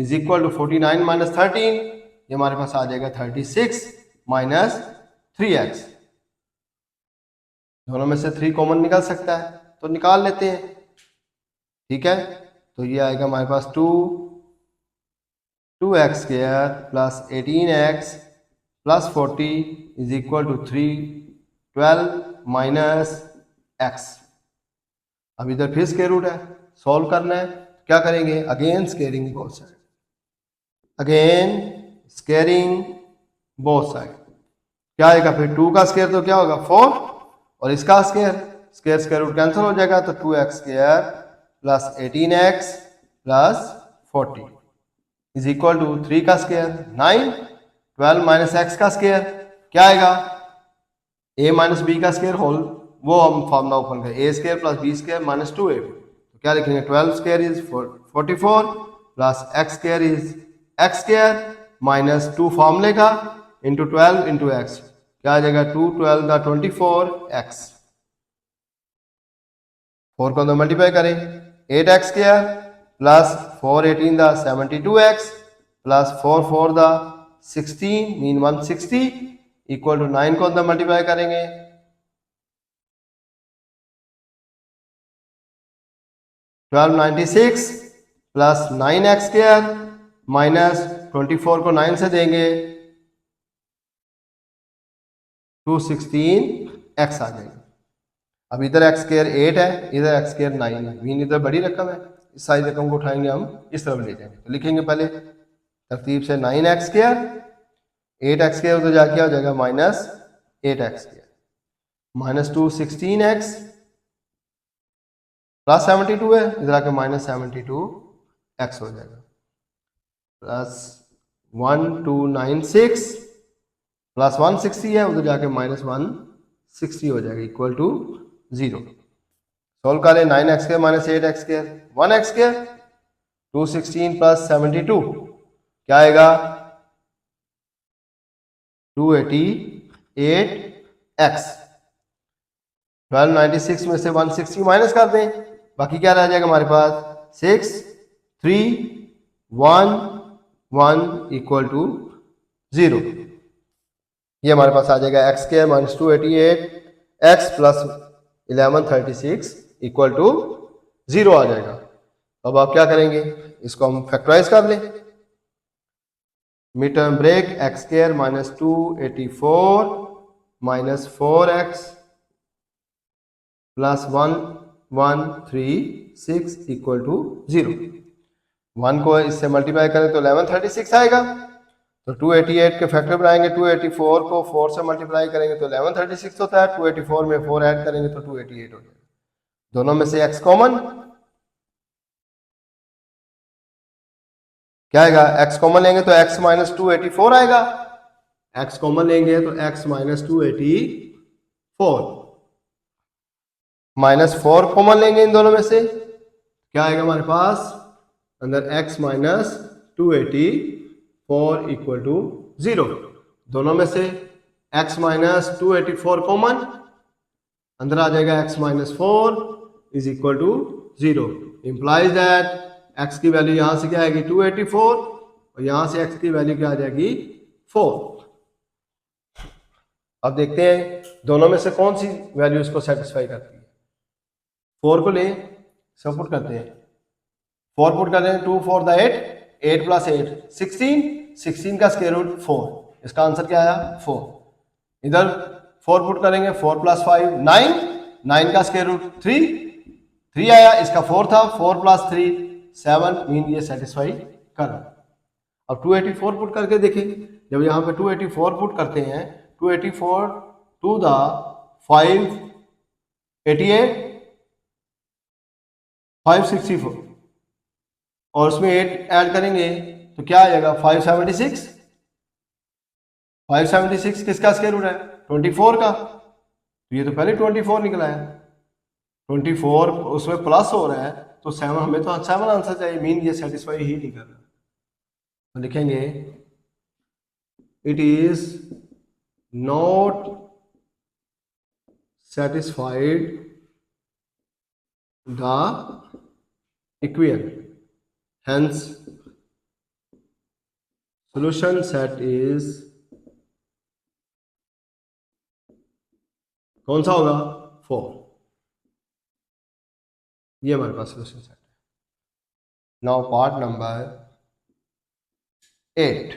is equal to 49 minus 13, ये हमारे पास आ जाएगा 36 माइनस 3x, दोनों में से 3 कॉमन निकल सकता है तो निकाल लेते हैं, ठीक है, तो ये आएगा हमारे पास 2x square plus 18x plus 40 is equal to 12 minus x। अब इधर फिर स्क्वायर रूट है, सॉल्व करना है, क्या करेंगे again squaring both side, again squaring both side, क्या आएगा फिर 2 का स्क्वायर तो क्या होगा 4 और इसका स्क्वायर, स्क्वायर रूट कैंसिल हो जाएगा तो 2x square plus 18x plus 40 is equal to 3 का स्क्वायर 9, 12 माइनस x का स्क्वायर क्या आएगा a माइनस b का स्क्वायर होल, वो हम फॉर्मूला ओपन करें, a square plus b square minus 2ab, तो क्या लिखेंगे 12 square is 44 plus x square is x square minus 2 फॉर्मूले का इंटू 12 इंटू x, क्या आ जाएगा 2 12 का 24x, 4 को तो मल्टीप्लाई करें 8x स्क्वायर प्लस 4 18 का 72x प्लस 4 4 का 16 मीन 160 इक्वल टू 9 को अंदर मल्टीप्लाई करेंगे, 1296 प्लस 9x स्क्वायर माइनस 24 को 9 से देंगे 216x आ जाएगा। अब इधर x स्क्वायर 8 है, इधर x स्क्वायर 9 है, मीन इधर बड़ी रकम है, इस सारी रकम को उठाएंगे हम इस तरफ ले जाएंगे। तो लिखेंगे पहले तरतीब से 9x स्क्वायर, 8x स्क्वायर उधर जाके हो जाएगा minus 8x square minus 216x plus 72 है, इधर आके माइनस 72x हो जाएगा प्लस 1296 प्लस 160 है, उधर जाके माइनस 160 हो जाएगा इक्वल टू 0। सोल्व करें 9x square minus 8x square 1x square 216 plus 72 क्या आएगा 288x। 1296 में से 160 माइनस कर दें, बाकी क्या रह जाएगा हमारे पास 6 3 1 1 इक्वल टू 0। ये हमारे पास आ जाएगा x square minus 288x plus 1136 equal to 0 आ जाएगा। अब आप क्या करेंगे, इसको हम फैक्टराइज कर लें। Mid term break x square minus 284 minus 4x plus 1136 equal to 0। 1 को इससे मल्टीप्लाई करें तो 1136 आएगा, तो 288 के फैक्टर बनाएंगे, 284 को 4 से मल्टीप्लाई करेंगे तो 1136 होता है, 284 में 4 ऐड करेंगे तो 288 हो जाएगा। दोनों में से x कॉमन क्या आएगा, x कॉमन लेंगे तो x माइनस 284 आएगा, x कॉमन लेंगे तो x माइनस 284 माइनस 4 कॉमन लेंगे इन दोनों में से क्या आएगा हमारे पास अंदर x माइनस 284 इक्वल टू 0। दोनों में से x माइनस 284 कॉमन, अंदर आ जाएगा x minus 4 is equal to 0। Implies that x की वैल्यू यहां से क्या आएगी 284 और यहां से x की वैल्यू क्या आ जाएगी 4। अब देखते हैं दोनों में से कौन सी वैल्यू इसको सेटिस्फाई करती है। 4 को ले सब पुट करते हैं, 4 पुट करते हैं 2 4 द 8, 8 प्लस 8 16, 16 का स्क्वायर रूट 4, इसका आंसर क्या आया 4। इधर 4 पुट करेंगे 4 प्लस 5 9, 9 का स्क्वायर रूट 3, 3 आया, इसका 4 था, 4 प्लस 3 7, मीन ये सेटिस्फाई कर रहा। अब 284 पुट करके देखें, जब यहाँ पे 284 पुट करते हैं 284 टू द 588 564 और उसमें 8 ऐड करेंगे तो क्या आएगा 576। 576 किसका स्क्वायर रूट है 24 का, तो ये तो पहले 24 निकला है, 24 उसमें प्लस हो रहा है तो 7, हमें तो 7 आंसर चाहिए, मीन ये सेटिस्फाई ही नहीं कर रहा। तो लिखेंगे it is not satisfied the equation, hence solution set is कौन सा होगा 4। ये हमारे पास सोल्यूशन सेट है। नाउ पार्ट नंबर 8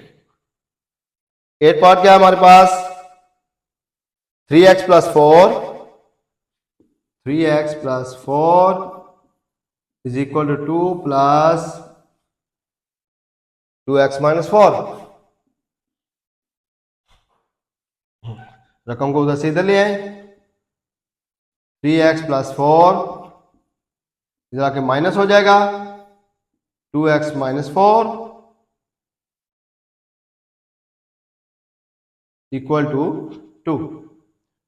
पार्ट क्या है हमारे पास 3x plus 4 is equal to 2 plus 2x minus 4। रकम को उधर से इधर ले आए, 3x प्लस 4 इधर आके माइनस हो जाएगा 2x माइनस 4 इक्वल टू 2।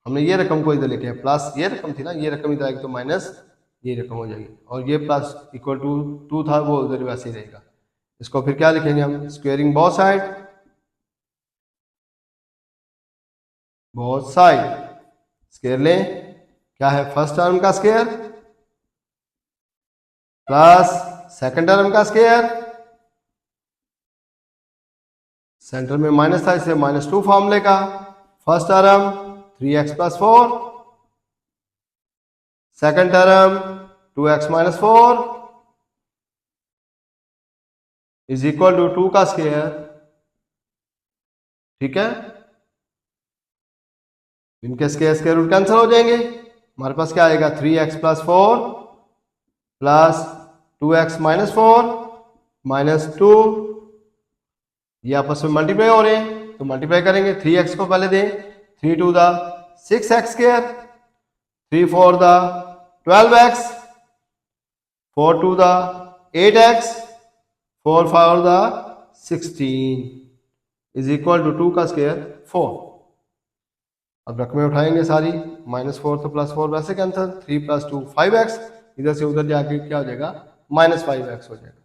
हमने ये रकम को इधर लेके आए, प्लस ये रकम थी ना, ये रकम इधर आएगी तो माइनस ये रकम हो जाएगी, और ये प्लस इक्वल टू 2 था वो उधर वैसे ही रहेगा। इसको फिर क्या लिखेंगे हम, स्क्वेयरिंग बोथ साइड स्क्वेयर लें, क्या है फर्स्ट टर्म का स्क्वेयर प्लस सेकंड टर्म का स्क्वेयर, सेंटर में माइनस था इसलिए -2 फॉर्मूले का, first term 3x plus 4, second term 2x minus 4 is equal to 2 का स्क्वायर। ठीक है, इनके स्क्वायर रूट कैंसिल हो जाएंगे। हमारे पास क्या आएगा 3x plus 4 plus 2x minus 4 minus 2, ये आपस में मल्टीप्लाई हो रहे हैं तो मल्टीप्लाई करेंगे। 3x को पहले दें, 3 टू द 6x स्क्वायर, 3 4 द 12x, 4 टू द 8x, 4 5 द 16 इज इक्वल टू 2 का स्क्वायर 4। अब रकमें उठाएंगे सारी, -4 तो +4 वैसे कैंसिल, 3 + 2 5x, इधर से उधर जाके क्या हो जाएगा -5x हो जाएगा।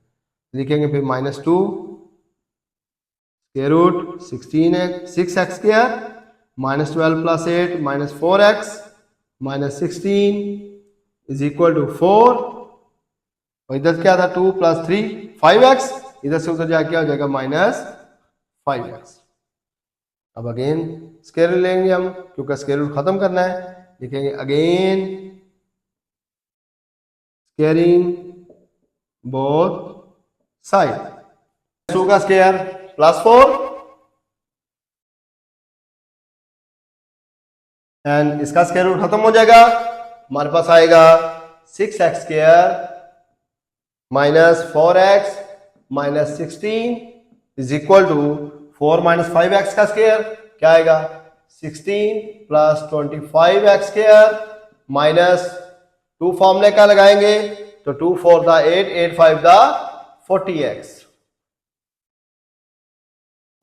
लिखेंगे फिर -2 square root 6x square -12 + 8 -4x -16 is equal to 4, और इधर क्या था 2 + 3 5x, इधर से उधर जाके क्या हो जाएगा -5x। अब अगेन स्क्वायर रूट लेंगे हम, क्योंकि स्क्वायर रूट खत्म करना है। लिखेंगे अगेन स्क्वायरिंग बोथ साइड, 2 का स्क्वायर +4 एंड इसका स्क्वायर रूट खत्म हो जाएगा। हमारे पास आएगा 6x square -4x -16 is equal to 4 - 5x का स्क्वायर क्या आएगा 16 + 25x स्क्वायर माइनस 2 फॉर्मूले का लगाएंगे तो 2 4 द 8 8 5 द 40x,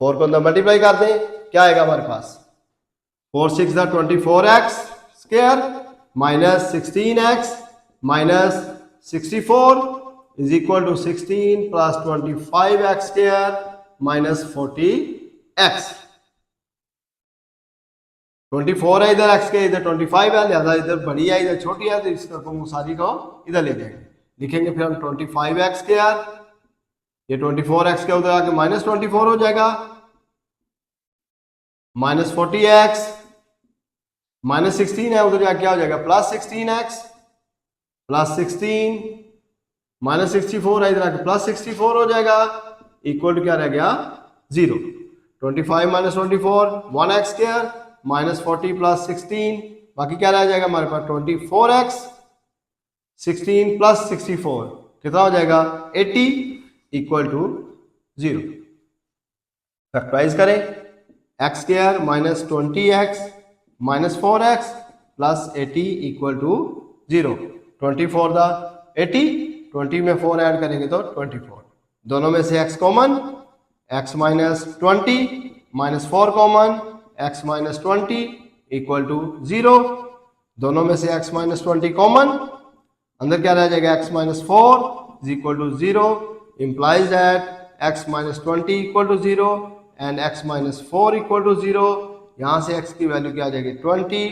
4 को अंदर मल्टीप्लाई कर दें क्या आएगा हमारे पास 4 6 द 24x square minus 16x minus 64 is equal to 16 + 25x square minus 40x। 24 है इधर x के, इधर 25 है, लिहाजा इधर बड़ी है इधर छोटी है, तो इस रकम सारी को इधर ले जाएंगे। लिखेंगे फिर हम 25x स्क्वायर, ये 24x के उधर आके -24 हो जाएगा, -40x -16 है उधर जाके क्या हो जाएगा +16x +16 -64 है इधर आके +64 हो जाएगा, इक्वल टू क्या रह गया 0। 25 - 24 1x स्क्वायर -40 + 16, बाकी क्या रह जाएगा हमारे पास 24x 16 + 64 कितना हो जाएगा 80 इक्वल टू 0। फैक्टराइज करें x square -20x -4x + 80 equal to 0। 24 द 80, 20 में 4 ऐड करेंगे तो 24, दोनों में से x common, x -20 -4 common, x -20 equal to 0, दोनों में से x -20 कॉमन, अंदर क्या रह जाएगा x -4 is equal to 0, implies that x -20 equal to 0 and x -4 equal to 0। यहां से x की वैल्यू क्या आ जाएगी 20,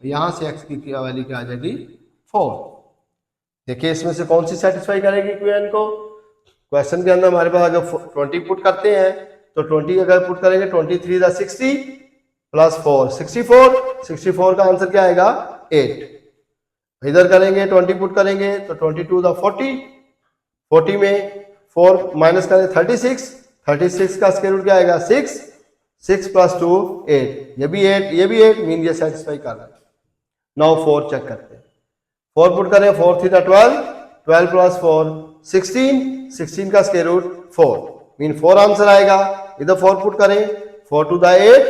यहां से x की वैल्यू क्या आ जाएगी 4। देखिए इसमें से कौन सी सेटिस्फाई करेगी इक्वेशन को। क्वेश्चन के अंदर हमारे पास अगर 20 पुट करते हैं तो 20 अगर पुट करेंगे 23 द 60 + 4 64, 64 का आंसर क्या आएगा 8। इधर करेंगे 20 पुट करेंगे तो 22 द 40, 40 में 4 माइनस करें 36, 36 का स्क्वायर रूट क्या आएगा 6, 6 + 2 8, ये भी 8 ये भी 8, मीन ये सेटिस्फाई कर रहा है। नाउ 4 चेक करते हैं, 4 पुट करें 4 3 द 12, 12 + 4 16, 16 का स्क्वायर रूट 4, मीन 4 आंसर आएगा। इधर 4 पुट करें 4 टू द 8,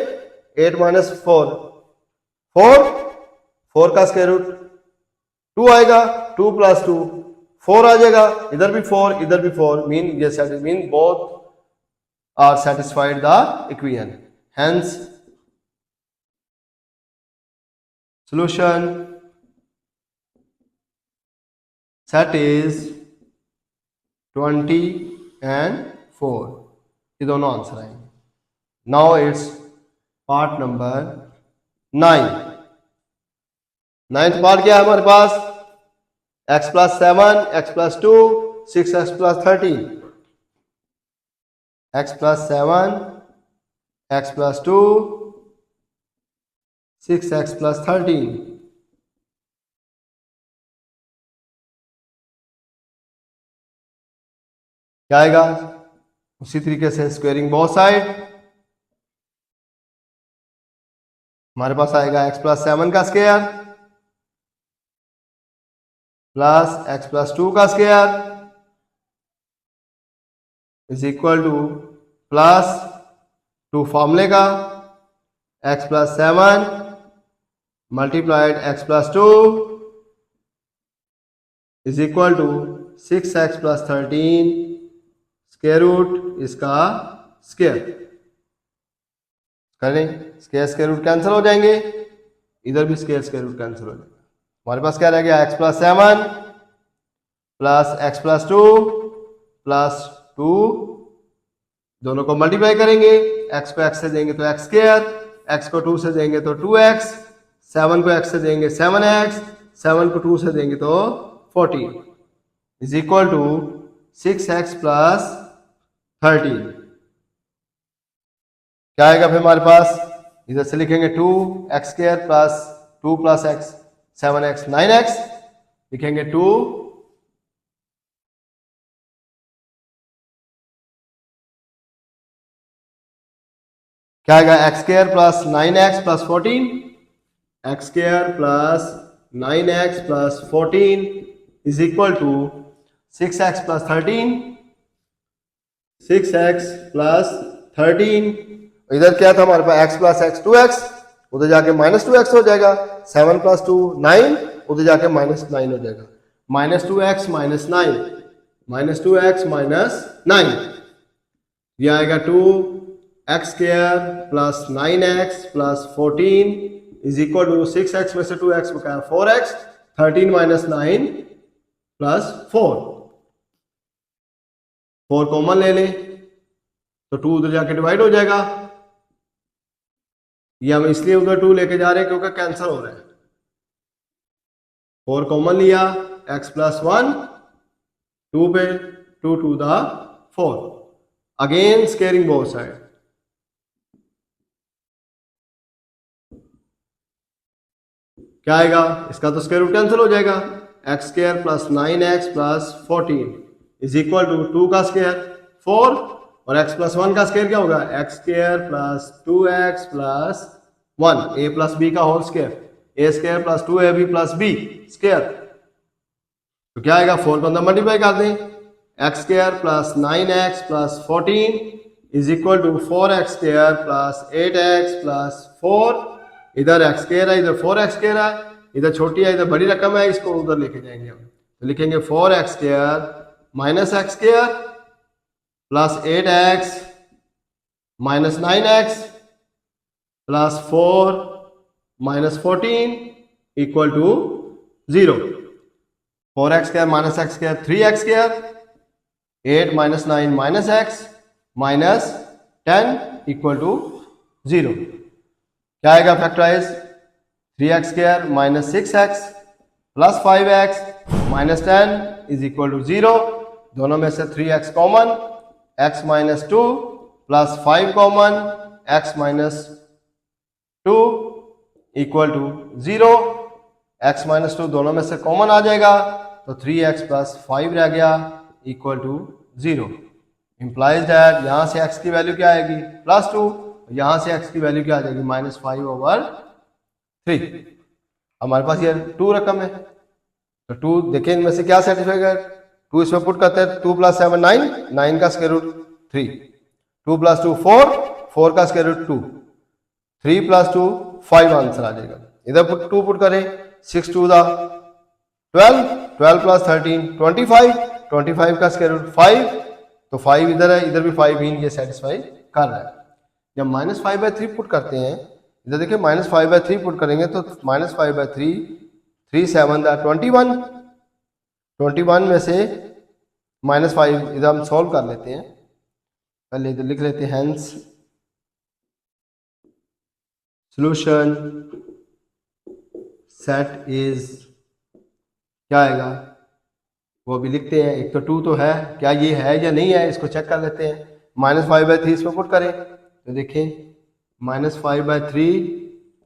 8 - 4 4, 4 का स्क्वायर रूट 2 आएगा, 2 + 2 4 आ जाएगा, इधर भी 4 इधर भी 4, मीन ये mean both are satisfied the equation, hence solution set is 20 and 4, ये दोनों आंसर आएंगे। Now it's part number 9। 9th part क्या है हमारे पास x + 7 x + 2 6x + 13, x + 7 x + 2 6x plus 13 क्या आएगा? उसी तरीके से स्क्वेयरिंग बोथ साइड, हमारे पास आएगा x प्लस 7 का स्क्वायर प्लस x प्लस 2 का square is equal to plus 2 फॉर्मूले का x plus 7 multiplied x plus 2 is equal to 6x plus 13 square root इसका स्क्वायर करें, स्क्वायर रूट कैंसिल हो जाएंगे, इधर भी स्क्वायर रूट कैंसिल हो जाएगा। हमारे पास क्या रह गया? x plus 7 plus x plus 2 plus 2, दोनों को मल्टीप्लाई करेंगे, x को x से देंगे तो x स्क्वायर, x को 2 से देंगे तो 2x, 7 को x से देंगे 7x, 7 को 2 से देंगे तो 14 is equal to 6x plus 13। क्या आएगा फिर हमारे पास? इधर से लिखेंगे 2x square plus 2 plus x 7x 9x, लिखेंगे 2 क्या आएगा? x square plus 9x plus 14, x square plus 9x plus 14 is equal to 6x plus 13, 6x plus 13, इधर क्या था हमारे पास? x प्लस x 2x, उधर जाके माइनस 2x हो जाएगा, 7 प्लस 2 9, उधर जाके माइनस 9 हो जाएगा, minus 2x minus 9, minus 2x minus 9, यह आएगा 2x square plus 9x plus 14 is equal to 6x में से 2x बकाया 4x, 13 माइनस 9 प्लस 4 कॉमन ले लें तो 2 उधर जाके डिवाइड हो जाएगा, ये हम इसलिए उधर 2 लेके जा रहे हैं क्योंकि कैंसिल हो रहा है। 4 कॉमन लिया, x प्लस 1 2 पे 2 टू द 4, अगेन स्क्वेयरिंग बोथ साइड, क्या आएगा? इसका तो स्क्वायर रूट कैंसिल हो जाएगा, x square plus 9x plus 14 is equal to 2 का स्क्वायर 4 और x प्लस 1 का स्क्वायर क्या होगा? x square plus 2x plus 1 a plus b का whole square, a square plus 2ab plus b square, तो क्या आएगा? 4 को अंदर मल्टीप्लाई कर दें, x square plus 9x plus 14 is equal to 4x square plus 8x plus 4, इधर x square है, इधर 4x स्क्वायर है, इधर छोटी है, इधर बड़ी रकम है, इसको उधर लेके जाएंगे हम, तो लिखेंगे 4x square minus x square plus 8x minus 9x plus 4 minus 14 equal to 0, 4x square minus x square 3x square, 8 minus 9 minus x minus 10 equal to 0, क्या आएगा? Factorise 3x square minus 6x plus 5x minus 10 is equal to 0, दोनों में से 3x common, x minus 2 plus 5 common, x minus 2 equal to 0, x minus 2 दोनों में से common आ जाएगा तो 3x प्लस 5 रह गया इक्वल टू 0, इंप्लाइज दैट यहां से x की वैल्यू क्या आएगी? प्लस 2, यहां से x की वैल्यू क्या आ जाएगी? Minus 5 over 3। हमारे पास ये 2 रकम है तो 2 देखें इनमें से क्या सेटिस्फाई कर, 2 इसमें पुट करते हैं, 2 प्लस 7 9, 9 का स्क्वायर रूट 3, 2 प्लस 2 4, 4 का स्क्वायर रूट 2, 3 प्लस 2 5 आंसर आ जाएगा, इधर 2 पुट करें, 6 टू द 12, 12 प्लस 13 25, 25 का स्क्वायर रूट 5, तो 5 इधर है, इधर भी 5 ही ये सेटिस्फाई कर रहा है। जब माइनस 5/3 पुट करते हैं, इधर देखिए माइनस 5/3 पुट करेंगे तो माइनस 5/3 3 7 21, 21 में से माइनस 5 इधर हम सॉल्व कर लेते हैं, पहले इधर लिख लेते हैं, हेंस सॉल्यूशन सेट इज क्या आएगा वो भी लिखते हैं, एक तो 2 तो है, क्या ये है या नहीं है इसको चेक कर लेते हैं, माइनस 5/3 इसमें पुट करें तो देखें minus 5/3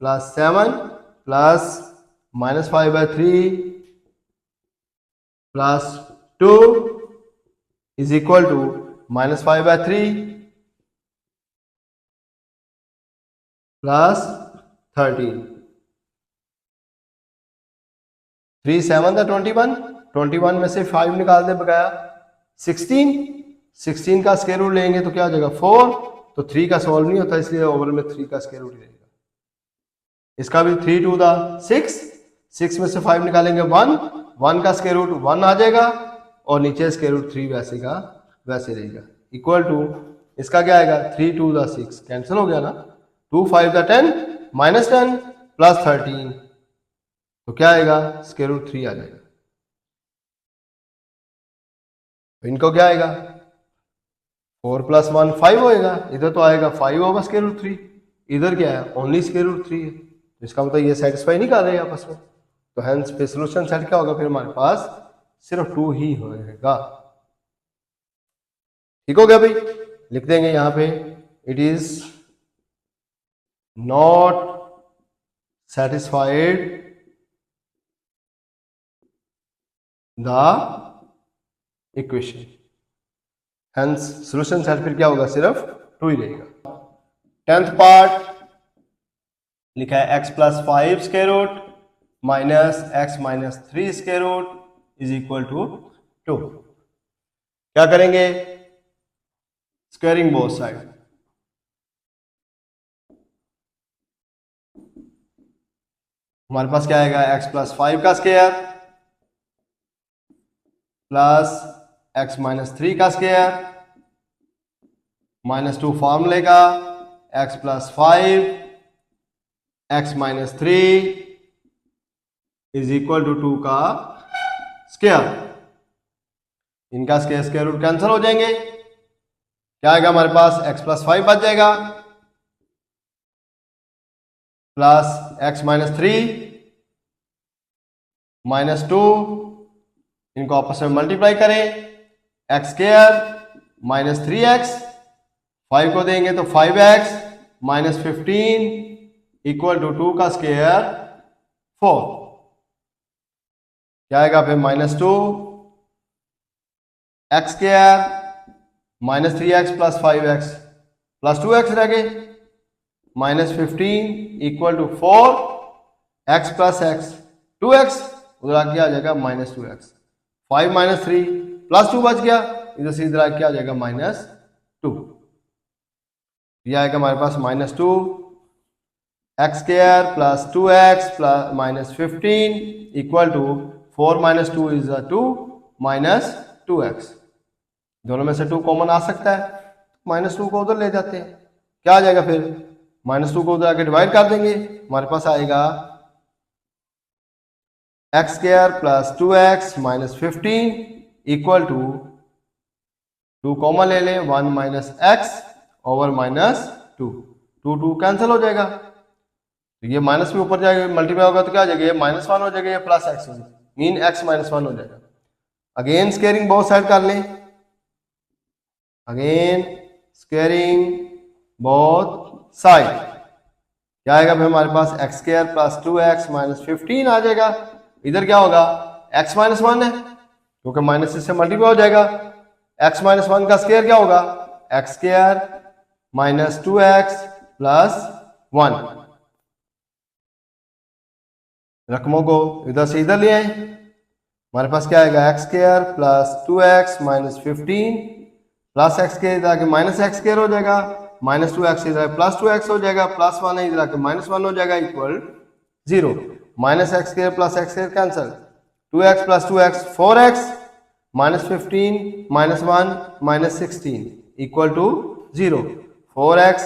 plus 7 plus -5/3 plus 2 is equal to -5/3 plus 13। 3 7 21 में से 5 निकाल दे बकाया 16 का स्क्वायर रूट लेंगे तो क्या हो जाएगा 4। तो 3 का सॉल्व नहीं होता इसलिए ओवर में 3 का स्क्वायर रूट ही रहेगा। इसका भी 3 2 दा 6 में से 5 निकालेंगे 1 का स्क्वायर रूट 1 आ जाएगा और नीचे स्क्वायर रूट 3 वैसे का वैसे रहेगा। इक्वल टू इसका क्या आएगा 3 2 दा 6 कैंसिल हो गया ना। 2 5 दा 10 -10 प्लस 13 तो क्या आएगा स्क्वायर रूट 3 आ जाएगा। तो इनको क्या आएगा 4 + 1 5 होएगा। इधर तो आएगा 5 होगा स्क्वायर रूट 3, इधर क्या है ओनली स्क्वायर रूट 3 है। इसका मतलब ये सेटिस्फाई नहीं कर रहे आपस में। तो हेंस पे सोल्यूशन सेट क्या होगा फिर हमारे पास सिर्फ 2 ही होएगा। ठीक हो गया भाई। लिख देंगे यहां पे it is not satisfied the equation. Hence solution set फिर क्या होगा सिर्फ 2 ही रहेगा। 10th पार्ट लिखा है x + 5 square root minus x - 3 square root is equal to 2। क्या करेंगे स्क्वायरिंग बोथ साइड। हमारे पास क्या आएगा x + 5 का स्क्वायर प्लस x - 3 का स्क्वायर -2 फॉर्मूले का x + 5 x - 3 is equal to 2 का स्क्वायर। इनका स्क्वायर रूट कैंसिल हो जाएंगे। क्या आएगा हमारे पास x + 5 बच जाएगा प्लस x - 3 -2 इनको आपस में मल्टीप्लाई करें x² - 3x 5 को देंगे तो 5x - 15 इक्वल टू 2 का स्क्वायर 4। क्या आएगा फिर -2 x² - 3x plus 5x plus 2x रह गए -15 equal to 4 x plus x 2x उधर आके आ जाएगा -2x 5 - 3 प्लस 2 बच गया इधर से इधर आके आ जाएगा -2। यह आएगा हमारे पास -2 x² plus 2x plus -15 equal to 4 - 2 is 2 -2x। दोनों में से 2 कॉमन आ सकता है -2 को उधर ले जाते हैं। क्या आ जाएगा फिर -2 को उधर आके डिवाइड कर देंगे हमारे पास आएगा x² plus 2x -15 equal to 2 common ले लें 1 - x ओवर -2 2 कैंसिल हो जाएगा। तो ये माइनस में ऊपर जाएगा मल्टीप्लाई होगा तो क्या हो जाएगा ये -1 हो जाएगा या प्लस x मीन x - 1 हो जाएगा। अगेन स्क्वायरिंग बोथ साइड कर लें अगेन स्क्वायरिंग बोथ साइड। क्या आएगा फिर हमारे पास x² प्लस 2x -15 आ जाएगा। इधर क्या होगा x - 1 है क्योंकि माइनस से मल्टीप्लाई हो जाएगा। x - 1 का स्क्वायर क्या होगा x² - 2x प्लस 1। रकमों को इधर से इधर ले आए हमारे पास क्या आएगा x² plus 2x -15 plus x के इधर आके -x² हो जाएगा -2x इधर प्लस 2x हो जाएगा प्लस 1 है इधर आके -1 हो जाएगा equal 0 -x² plus x² cancel 2x plus 2x 4x -15 -1 -16 equal to 0 4x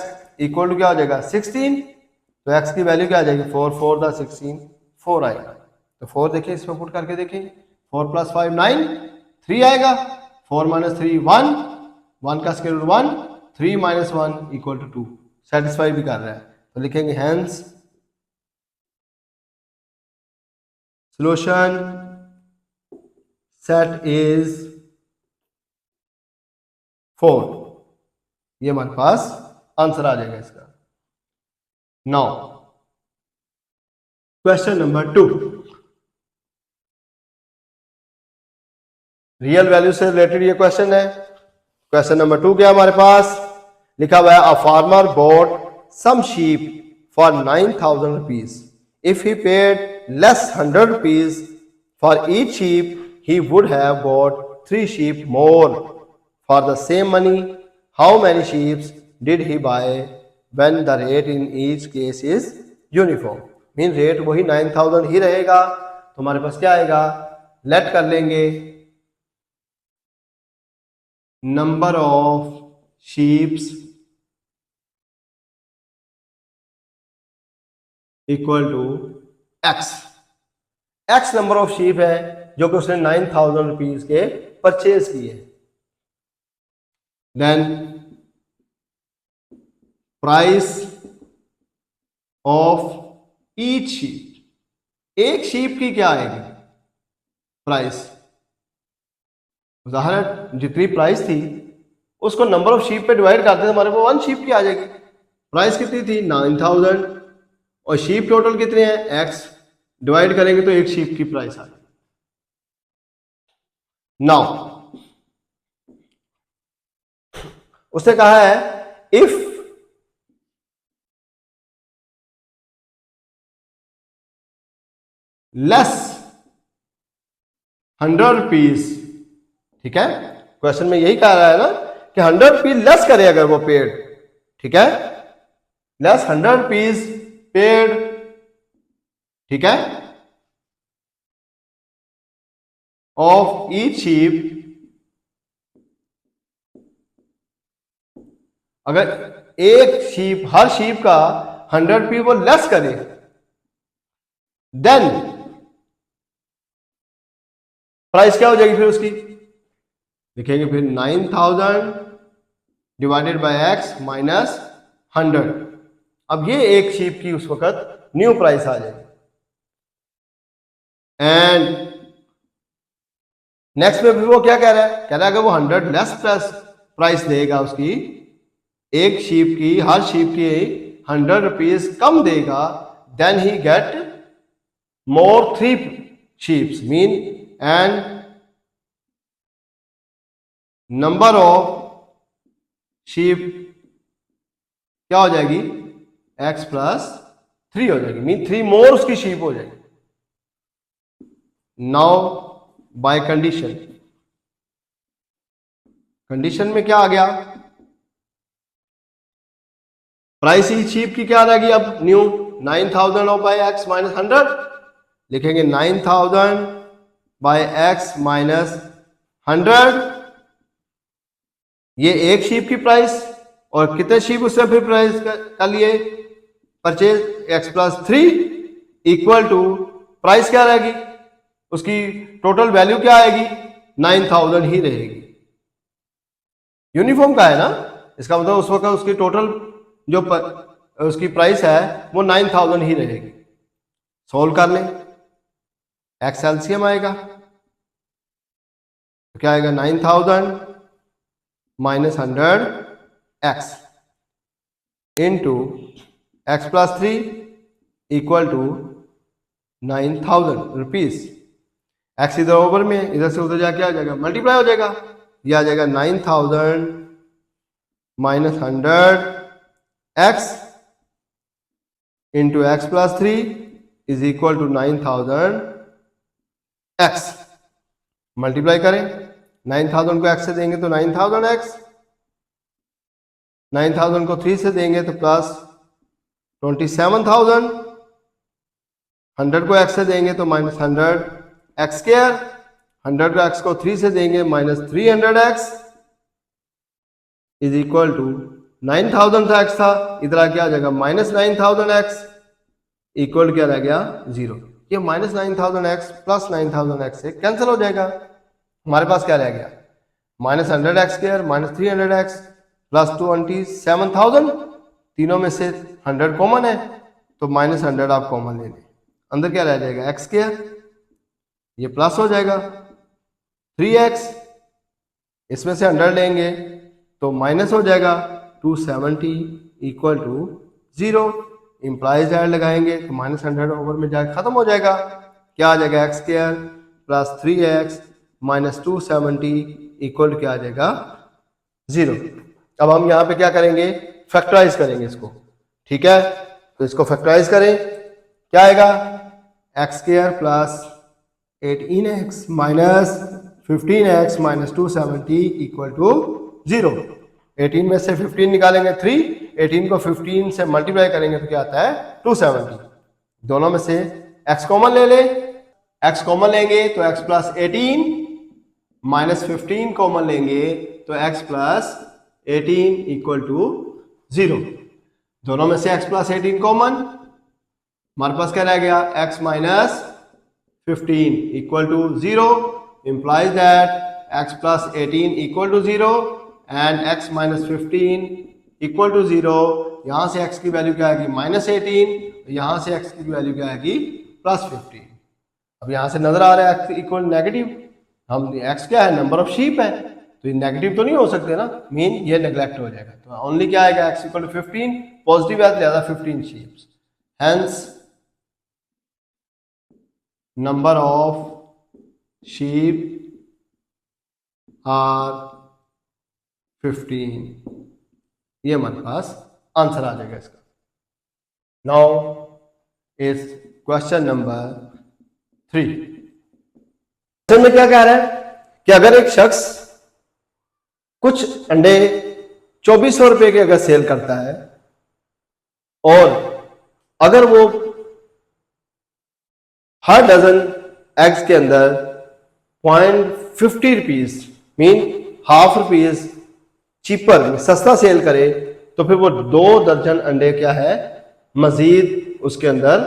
equal to क्या हो जाएगा 16। तो x की वैल्यू क्या आ जाएगी 4 4 दा 16 4 आएगा। तो 4 देखिए इसमें पुट करके देखें 4 + 5 9 3 आएगा 4 - 3 1 1 का square root 1 3 - 1 equal to 2 satisfy भी कर रहा है। तो लिखेंगे हेंस सॉल्यूशन सेट इज 4। ये हमारे पास आंसर आ जाएगा इसका। Now question number 2, real value से रिलेटेड ये क्वेश्चन है। क्वेश्चन नंबर 2 क्या हमारे पास लिखा हुआ है, a farmer bought some sheep for 9,000 rupees, if he paid less 100 rupees for each sheep he would have bought 3 sheep more for the same money. How many sheep did he buy when the rate in each case is uniform? Mean rate वही 9,000 ही रहेगा। तो हमारे पास क्या आएगा, let कर लेंगे number of sheeps equal to x. X number of sheep है जो कि उसने 9,000 रुपीज के परचेज किए। Then price of each sheep, एक शीप की क्या आएगी प्राइस, उदाहरण जितनी प्राइस थी उसको नंबर ऑफ शीप पे डिवाइड करते हैं, हमारे को 1 शीप की आ जाएगी। प्राइस कितनी थी 9,000 और शीप टोटल कितने हैं एक्स, डिवाइड करेंगे तो एक शीप की प्राइस आ जाएगी। नाउ उसने कहा है इफ लेस 100 रुपीज, ठीक है, क्वेश्चन में यही कह रहा है ना कि 100 रुपीज लेस करे अगर वो पेड, ठीक है, लेस 100 रुपीज पेड, ठीक है, ऑफ ईच शीप, अगर एक शीप हर शीप का 100 रुपीज वो लेस करे, देन प्राइस क्या हो जाएगी फिर उसकी, लिखेंगे फिर 9,000 डिवाइडेड बाय एक्स माइनस 100। अब ये एक शीप की उस वक्त न्यू प्राइस आ जाएगी। एंड नेक्स्ट में फिर वो क्या कह रहा है, कह रहा है अगर वो 100 लेस प्राइस देगा उसकी, एक शीप की हर शीप की 100 रुपीज कम देगा, then he get more 3 sheeps, mean and number of sheep क्या हो जाएगी x प्लस 3 हो जाएगी, मीन 3 मोर उसकी शीप हो जाएगी। नाउ बाय कंडीशन, कंडीशन में क्या आ गया, प्राइस ही शीप की क्या रहेगी अब new 9,000 of by x minus 100, लिखेंगे 9,000 बाय एक्स माइनस 100, ये एक शीप की प्राइस, और कितने शीप उससे फिर प्राइस कर लिए purchase x plus 3 equal to price क्या रहेगी उसकी, टोटल वैल्यू क्या आएगी 9,000 ही रहेगी। यूनिफॉर्म का है ना, इसका मतलब उस वक्त उसकी टोटल जो उसकी प्राइस है वो 9,000 ही रहेगी। सोल्व कर लें, एक्स एलसीएम आएगा तो क्या आएगा 9,000 minus 100 x into x plus 3 equal to 9,000 rupees. X इधर ओवर में, इधर से उधर जाके आ जाएगा, मल्टीप्लाई हो जाएगा, ये आ जाएगा 9,000 minus 100 x into x plus 3 is equal to 9,000 x. Multiply करें, 9,000 को एक्स से देंगे तो 9,000 एक्स, 9,000 को 3 से देंगे तो प्लस 27,000, 100 को एक्स से देंगे तो माइनस 100 एक्स स्क्वायर, 100 को एक्स को 3 से देंगे minus 300 x is equal to 9,000 था एक्स था, इधर आ क्या आ जाएगा माइनस 9,000 एक्स इक्वल क्या रह गया 0। ये माइनस 9,000 एक्स प्लस 9,000 एक्स से कैंसिल हो जाएगा, हमारे पास क्या रह गया minus 100 x square minus 300 x plus 27,000, तीनों में से 100 कॉमन है तो माइनस 100 आप कॉमन ले लें, अंदर क्या रह जाएगा एक्स स्क्वायर, ये प्लस हो जाएगा 3x, इसमें से 100 लेंगे तो माइनस हो जाएगा 270 इक्वल टू 0। इम्प्लाइज दैट लगाएंगे तो -100 ओवर में जाकर खत्म हो जाएगा। क्या आ जाएगा, x square plus 3x minus 270 equal क्या आ जाएगा, 0। अब हम यहाँ पे क्या करेंगे, फैक्टराइज करेंगे इसको, ठीक है। तो इसको फैक्टराइज करें, क्या आएगा, x square plus 18x minus 15x minus 270 equal to 0। 18 में से 15 निकालेंगे 3, 18 को 15 से मल्टीप्लाई करेंगे तो क्या आता है 270। दोनों में से x कॉमन ले ले, x कॉमन लेंगे तो x प्लस 18 माइनस 15 कॉमन लेंगे तो x प्लस 18 इक्वल टू 0। दोनों में से x प्लस 18 कॉमन, हमारे पास क्या रह गया, x minus 15 equal to 0 implies that x plus 18 equal to 0 and x minus 15 equal to 0। यहां से x की वैल्यू क्या आएगी, -18, यहां से x की वैल्यू क्या आएगी, +15। अब यहां से नजर आ रहा है x इक्वल नेगेटिव, हम x क्या है, नंबर ऑफ शीप है, तो ये नेगेटिव तो नहीं हो सकते ना, मीन ये नेग्लेक्ट हो जाएगा। तो ओनली क्या आएगा, x इक्वल टू 15, पॉजिटिव है तो लिहाजा 15 sheeps, hence number of sheep are 15। ये हमारे पास आंसर आ जाएगा इसका। Now is question number 3। Question में क्या कह रहा है कि अगर एक शख्स कुछ अंडे 2400 रुपए के अगर सेल करता है और अगर वो हर डजन एग्स के अंदर 0.50 rupees mean half rupees cheaper सस्ता सेल करे, तो फिर वो 2 दर्जन अंडे क्या है मजीद उसके अंदर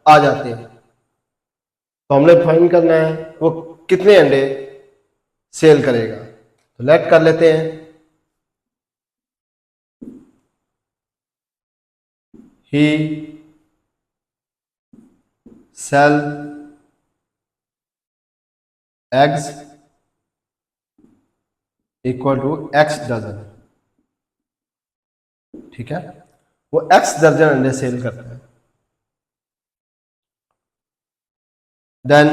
आ जाते हैं। तो हमने फाइंड करना है वो कितने अंडे सेल करेगा। तो लेट कर लेते हैं, he sell eggs equal to x dozen, ठीक है, वो x दर्जन अंडे सेल करता है। Then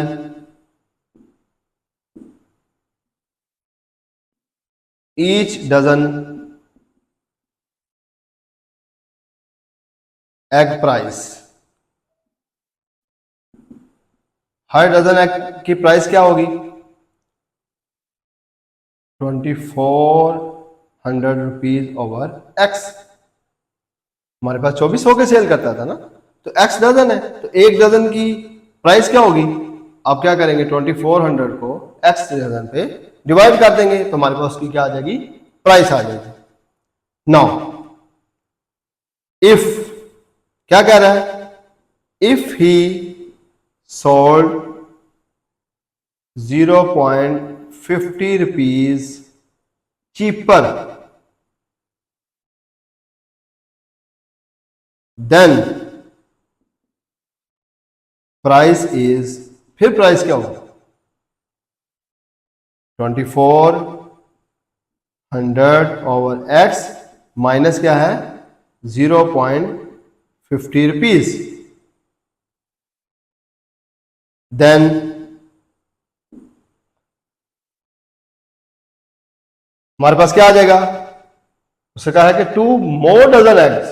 each dozen egg price, हर डजन एग की प्राइस क्या होगी, 2400 रुपीज ओवर x। हमारे पास 2400 के सेल करता था ना, तो x डजन है तो एक डजन की प्राइस क्या होगी। आप क्या करेंगे, 2400 को x डजन पे डिवाइड कर देंगे तो हमारे पास उसकी क्या आ जाएगी, प्राइस आ जाएगी। नाउ इफ क्या कह रहा है, if he sold 0.50 rupees cheaper then price is, फिर प्राइस क्या होगा, 2400 ओवर x माइनस क्या है 0.50 रुपीज, देन हमारे पास क्या आ जाएगा, उससे कहा है कि 2 more dozen eggs,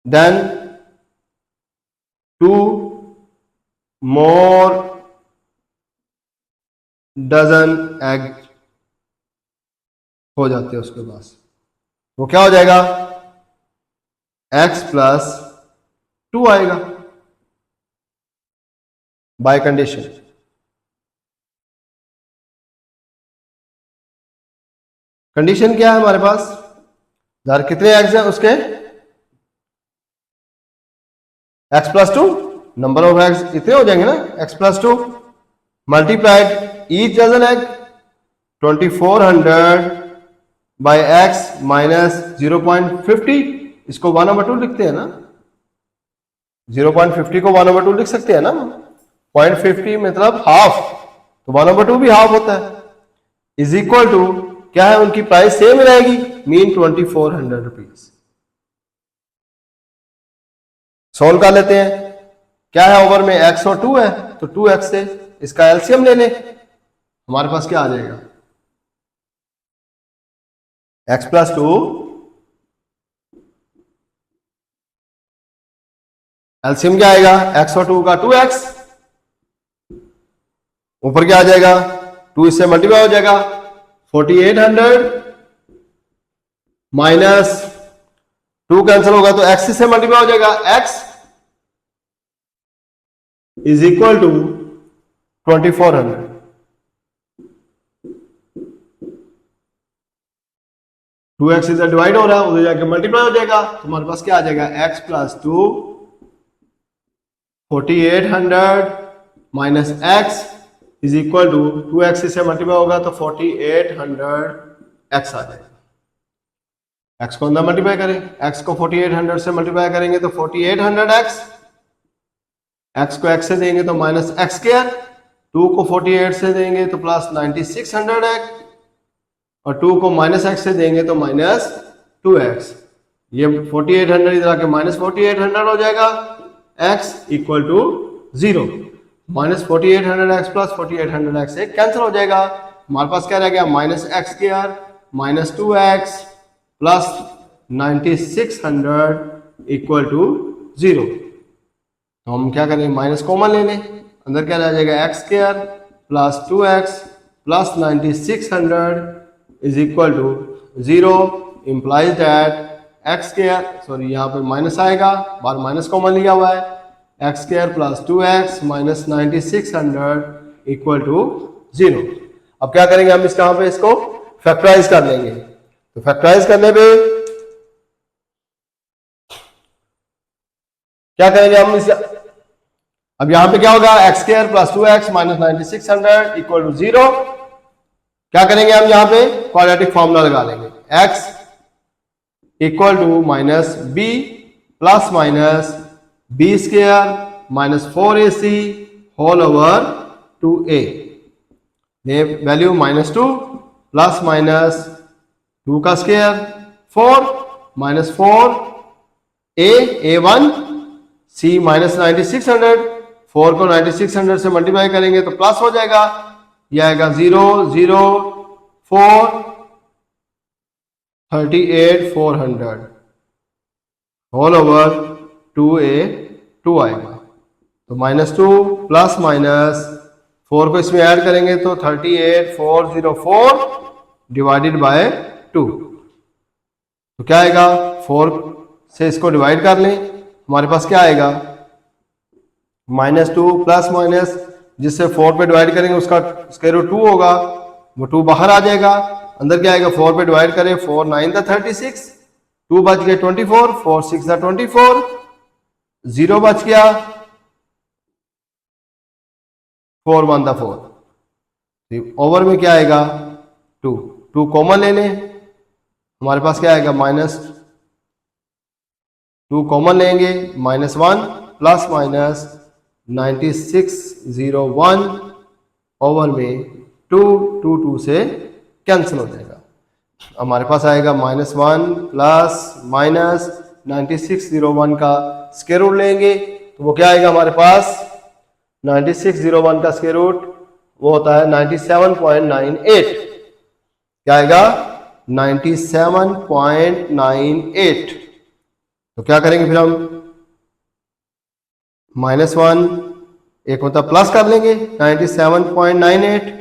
then 2 more dozen egg हो जाते हैं उसके पास, वो क्या हो जाएगा, x प्लस 2 आएगा बाय कंडीशन। कंडीशन क्या है हमारे पास, यार कितने एग्स हैं उसके, x plus 2, number of eggs इतने हो जाएंगे ना, x plus 2 multiplied each dozen egg 2400 by x minus 0.50, इसको 1/2 लिखते हैं ना, 0.50 को 1/2 लिख सकते हैं ना, 0.50 मतलब हाफ, तो 1/2 भी हाफ होता है, इज इक्वल टू क्या है, उनकी प्राइस सेम रहेगी मीन 2400 रुपीज। सोल्व कर लेते हैं। क्या है ओवर में, x और 2 है, तो 2x से इसका एलसीएम ले लें। हमारे पास क्या आ जाएगा, x प्लस 2, एलसीएम क्या आएगा, x और 2 का 2x, ऊपर क्या आ जाएगा, 2 इससे मल्टीप्लाई हो जाएगा, 4800 माइनस 2 कैंसिल होगा तो x से मल्टीप्लाई हो जाएगा, x is equal to 2400। Two x इधर डिवाइड हो रहा है, उधर जाके मल्टीप्लाई हो जाएगा, तो हमारे पास क्या आ जाएगा, x plus 2 4800 minus x is equal to 2x से मल्टीप्लाई होगा तो 4800x आ जाएगा। x को अंदर मल्टीप्लाई करें, x को 4800 से मल्टीप्लाई करेंगे तो 4800x, x को x से देंगे तो माइनस एक्स स्क्वायर, 2 को 48 से देंगे तो प्लस 9600x, और 2 को माइनस एक्स से देंगे तो माइनस 2x। ये 4800 इधर आके माइनस 4800 हो जाएगा, x equal to 0। Minus 4800x plus 4800x से कैंसिल हो जाएगा। हमारे पास क्या रह गया, minus x square minus 2x plus 9600 equal to 0। तो हम क्या करें, माइनस कॉमन ले लें, अंदर क्या रह जाएगा, x square plus 2x plus 9600 is equal to 0, implies that x square, sorry यहाँ पे माइनस आएगा, बार माइनस कॉमन लिया हुआ है, x square plus 2x minus 9600 equal to 0। अब क्या करेंगे हम यहाँ पे इसको फैक्टराइज कर लेंगे। तो फैक्टराइज करने पे क्या करेंगे हम अब यहाँ पे क्या होगा, x square plus 2x minus 9600 equal to 0। क्या करेंगे हम यहाँ पे क्वाड्रेटिक फॉर्मूला लगा लेंगे, x equal to minus b plus minus b square minus 4ac whole over 2a, ये वैल्यू माइनस 2 प्लस माइनस 2 का square 4 minus 4a1 c minus 9600, 4 को 9600 से मल्टीप्लाई करेंगे तो प्लस हो जाएगा, यह आएगा 0 0 4 38400 होल ओवर 2a2 आएगा। तो माइनस 2 प्लस माइनस 4 को इसमें ऐड करेंगे तो 38404 डिवाइडेड बाय 2। तो क्या आएगा, 4 से इसको डिवाइड कर लें, हमारे पास क्या आएगा, माइनस 2 प्लस माइनस, जिससे 4 पे डिवाइड करेंगे उसका स्क्वायर रूट 2 होगा, वो 2 बाहर आ जाएगा, अंदर क्या आएगा, 4 पे डिवाइड करें, 4 9 दा 36, 2 बच गए 24, 4 6 दा 24, 0 बच गया, 4 1 दा 4। ओवर में क्या आएगा, 2 2 कॉमन ले लें, हमारे पास क्या आएगा, माइनस 2 कॉमन लेंगे, माइनस 1 प्लस माइनस 9601 ओवर में 2 2 2 से कैंसिल हो जाएगा। हमारे पास आएगा माइनस 1 प्लस माइनस 9601 का स्क्वायर रूट लेंगे तो वो क्या आएगा, हमारे पास 9601 का स्क्वायर रूट वो होता है 97.98, क्या आएगा 97.98। तो क्या करेंगे फिर हम, माइनस 1 एक मतलब प्लस कर लेंगे 97.98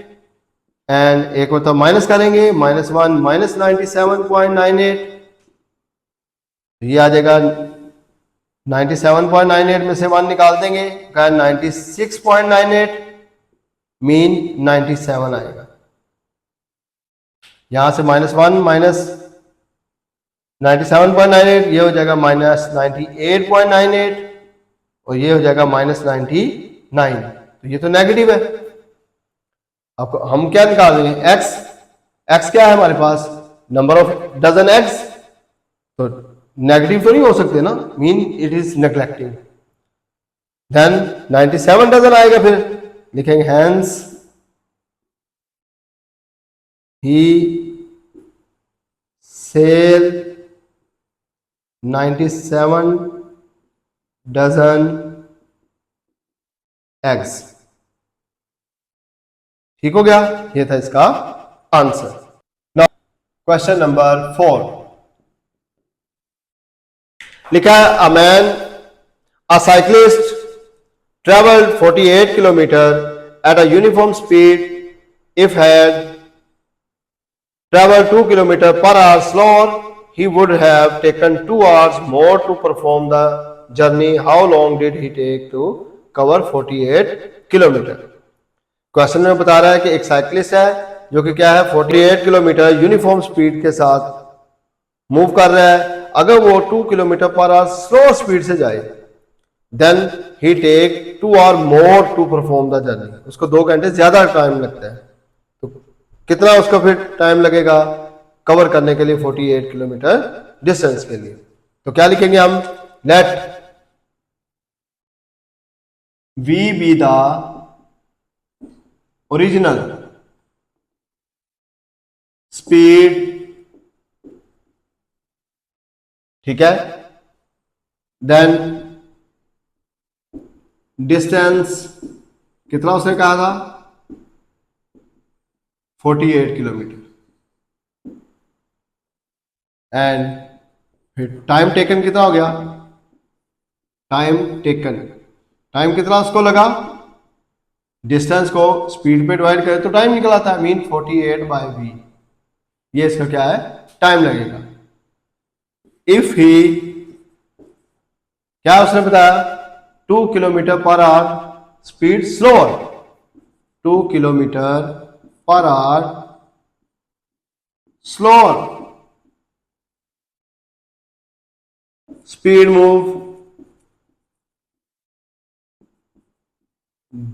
एंड एक मतलब माइनस करेंगे, माइनस 1 माइनस 97.98, ये आ जाएगा 97.98 में से 1 निकाल देंगे, 96.98 मीन 97 आएगा। यहां से माइनस 1 माइनस 97.98 ये हो जाएगा माइनस 98.98 और ये हो जाएगा माइनस 99। तो ये तो नेगेटिव है। अब हम क्या निकाल रहे हैं, x, x क्या है हमारे पास, नंबर ऑफ डजन एग्स, तो नेगेटिव तो नहीं हो सकते ना, mean it is neglecting. Then 97 dozen आएगा, फिर लिखेंगे hence he sell 97 dozen eggs. ठीक हो गया, ये था इसका आंसर। नाउ क्वेश्चन नंबर 4 लिखा है a man a cyclist traveled 48 kilometer at a uniform speed if had traveled 2 kilometer per hour slower he would have taken 2 hours more to perform the journey. How long did he take to cover 48 kilometer? Question में बता रहा है कि एक cyclist है जो कि क्या है 48 किलोमीटर यूनिफॉर्म स्पीड के साथ मूव कर रहा है। अगर वो 2 kilometre per our slow speed से जाए then he take 2 hour more to perform the journey. उसको 2 घंटे ज्यादा टाइम लगता है। तो कितना उसको फिर टाइम लगेगा कवर करने के लिए 48 किलोमीटर डिस्टेंस के लिए? तो क्या लिखेंगे हम? Let v be the original speed, ठीक है, देन डिस्टेंस कितना उसने कहा था 48 किलोमीटर, एंड फिर टाइम टेकन कितना हो गया? टाइम टेकन, टाइम कितना उसको लगा? डिस्टेंस को स्पीड पे डिवाइड करें तो टाइम निकल आता है, मीन 48 बाय वी। ये इसका क्या है? टाइम लगेगा। इफ ही, क्या उसने बताया? 2 kilometre per hour speed slower, 2 kilometre per hour slower speed move,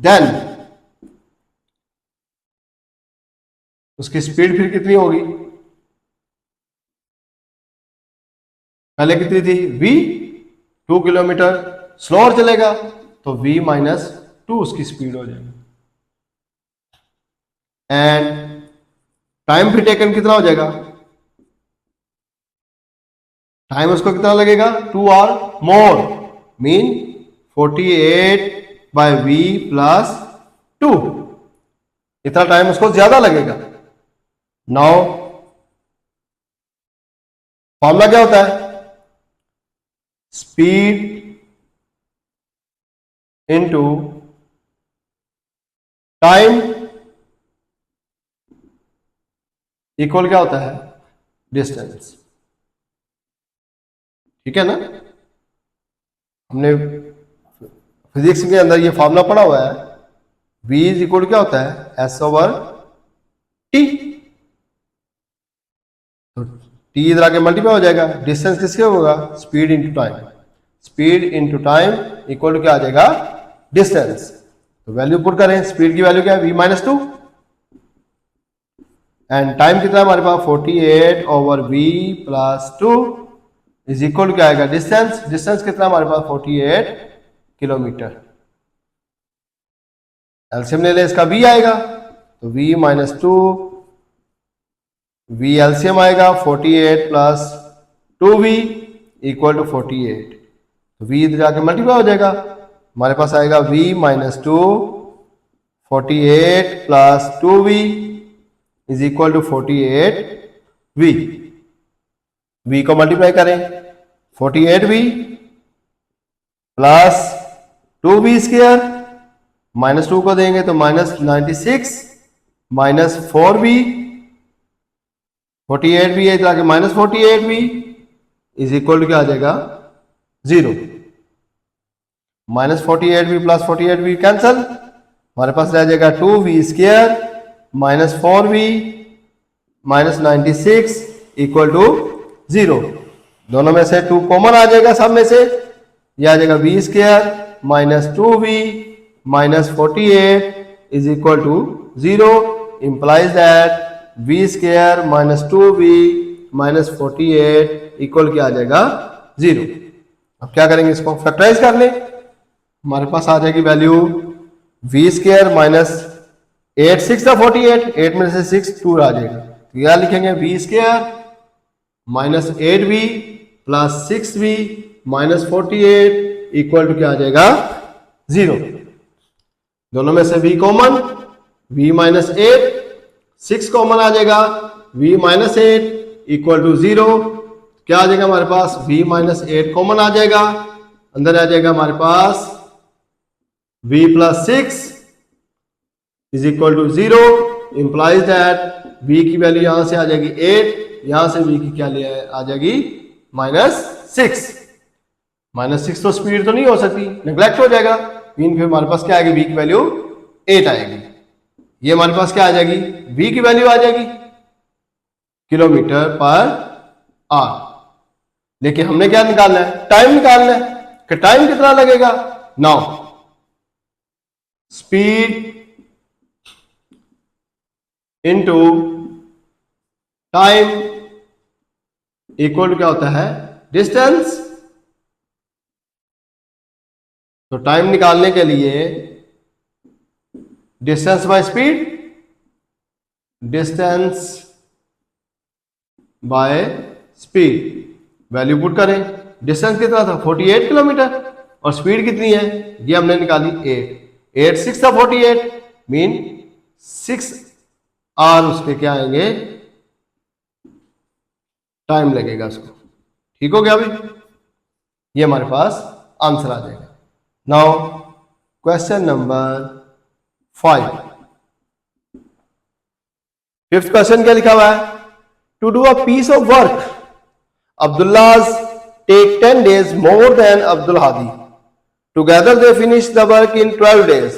then उसकी स्पीड फिर कितनी होगी? पहले कितनी थी? v। 2 किलोमीटर स्लोअर चलेगा तो v माइनस 2 उसकी स्पीड हो जाएगी, एंड टाइम फिर टेकन कितना हो जाएगा? टाइम उसको कितना लगेगा? 2 hour more, mean 48 by v plus 2, इतना टाइम उसको ज्यादा लगेगा। नाउ फॉर्मूला क्या होता है? स्पीड इनटू टाइम इक्वल क्या होता है? डिस्टेंस। ठीक है ना? हमने फिजिक्स के अंदर ये फॉर्मूला पढ़ा हुआ है। v इज इक्वल क्या होता है? s over t। तो t इधर आके मल्टीप्लाई हो जाएगा। डिस्टेंस किसके होगा? Speed into time. Speed into time equal to क्या आ जाएगा? डिस्टेंस। तो वैल्यू पुट करें, स्पीड की वैल्यू क्या है? v माइनस 2, एंड टाइम कितना है हमारे पास? 48 over v plus 2 is equal to क्या आएगा? डिस्टेंस। डिस्टेंस कितना हमारे पास? 48 किलोमीटर। एलसीएम ले ले, इसका v आएगा तो v माइनस 2, v एलसीएम आएगा 48 प्लस 2v इक्वल टू 48। तो v इधर जाके मल्टीप्लाई हो जाएगा, हमारे पास आएगा v minus 2 48 plus 2v is equal to 48v। v को मल्टीप्लाई करें, 48v plus 2v square, minus 2 को देंगे तो माइनस 96 माइनस 4v, 48v है तो आगे minus 48v is equal to क्या आ जाएगा? 0। Minus 48v plus 48v cancel, हमारे पास रह जाएगा 2v square minus 4v minus 96 equal to 0। दोनों में से 2 कॉमन आ जाएगा, सब में से यह आ जाएगा v square minus 2v minus 48 is equal to 0, implies that v square minus 2v minus 48 equal क्या आ जाएगा? 0। अब क्या करेंगे? इसको फैक्टराइज कर लें, हमारे पास आ जाएगी वैल्यू v स्क्वायर माइनस 8 6 था 48, 8 में से 6 2 आ जाएगा। तो क्या लिखेंगे? v square minus 8v plus 6v minus 48 equal to क्या आ जाएगा 0। दोनों में से v common, v minus 8, 6 common आ जाएगा, v माइनस 8 इक्वल टू 0। क्या आ जाएगा हमारे पास, v माइनस 8 कॉमन आ जाएगा, अंदर आ जाएगा हमारे पास v plus 6 is equal to 0, implies that v की वैल्यू यहां से आ जाएगी 8, यहां से v की क्या आ जाएगी -6। -6 तो स्पीड तो नहीं हो सकती, नेग्लेक्ट हो जाएगा, मीन फिर हमारे पास क्या आएगी, v की वैल्यू 8 आएगी। ये हमारे पास क्या आ जाएगी, v की वैल्यू आ जाएगी किलोमीटर पर आवर। लेकिन हमने क्या निकालना है, टाइम निकालना है कि टाइम कितना लगेगा। Now speed into time equal to क्या होता है, डिस्टेंस। तो टाइम निकालने के लिए distance by speed, distance by speed, value put करें। डिस्टेंस कितना था 48 किलोमीटर और स्पीड कितनी है, ये हमने निकाली 8, 8 6 था 48, मीन 6 आवर उसके क्या आएंगे, टाइम लगेगा उसको। ठीक हो गया अभी, ये हमारे पास आंसर आ जाएगा। Now question number 5, fifth question क्या लिखा हुआ है, to do a piece of work Abdullah's take 10 days more than Abdul Hadi. Together they finish the work in 12 days.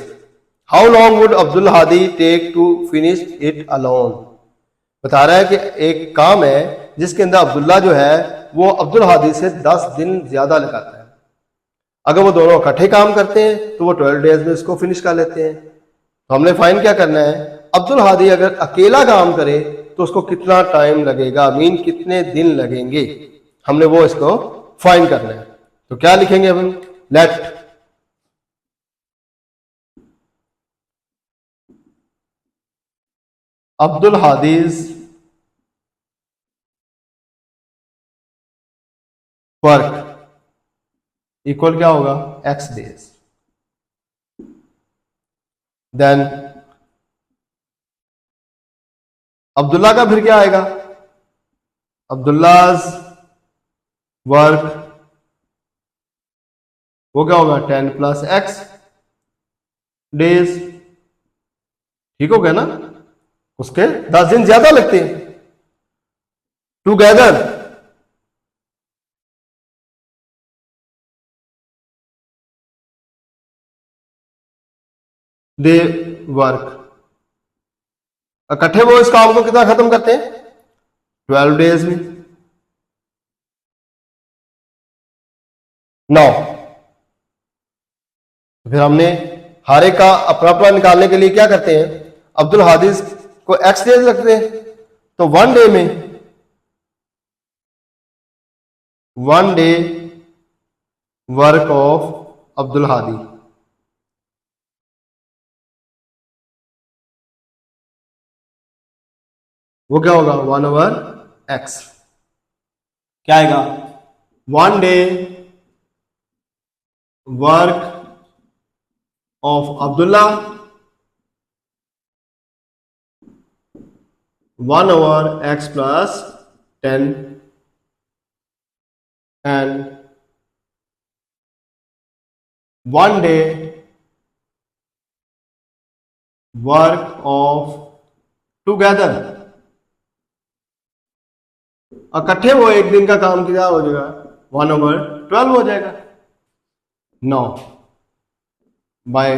How long would Abdul Hadi take to finish it alone? बता रहा है कि एक काम है जिसके अंदर अब्दुल्ला जो है वो अब्दुल हादी से 10 दिन ज्यादा लगाता है। अगर वो दोनों इकट्ठे काम करते हैं तो वो 12 डेज में इसको फिनिश कर लेते हैं। तो हमने फाइंड क्या करना है, अब्दुल हादी अगर अकेला काम करे तो उसको कितना टाइम लगेगा, मीन कितने दिन लगेंगे, हमने वो इसको फाइंड करना है। तो क्या लिखेंगे हम, लेट अब्दुल हादीज वर्क इक्वल क्या होगा, x डेज। देन अब्दुल्ला का फिर क्या आएगा, अब्दुल्लाज वर्क वो क्या होगा 10 प्लस x डेज। ठीक हो गया ना, उसके 10 दिन ज्यादा लगते हैं। टुगेदर दे वर्क, इकट्ठे वो इस काम को कितना खत्म करते हैं, 12 डेज में। नौ फिर हमने हर एक का अपना अपना निकालने के लिए क्या करते हैं, अब्दुल हादिस को x डेज लगते हैं, तो 1 डे में 1 day work of Abdul Hadi, वो क्या होगा 1/x। क्या आएगा, 1 day work of Abdullah 1/x plus 10 and 1 day work of together, इकट्ठे वो एक दिन का काम किया हो जाएगा 1/12 हो जाएगा। नौ बाय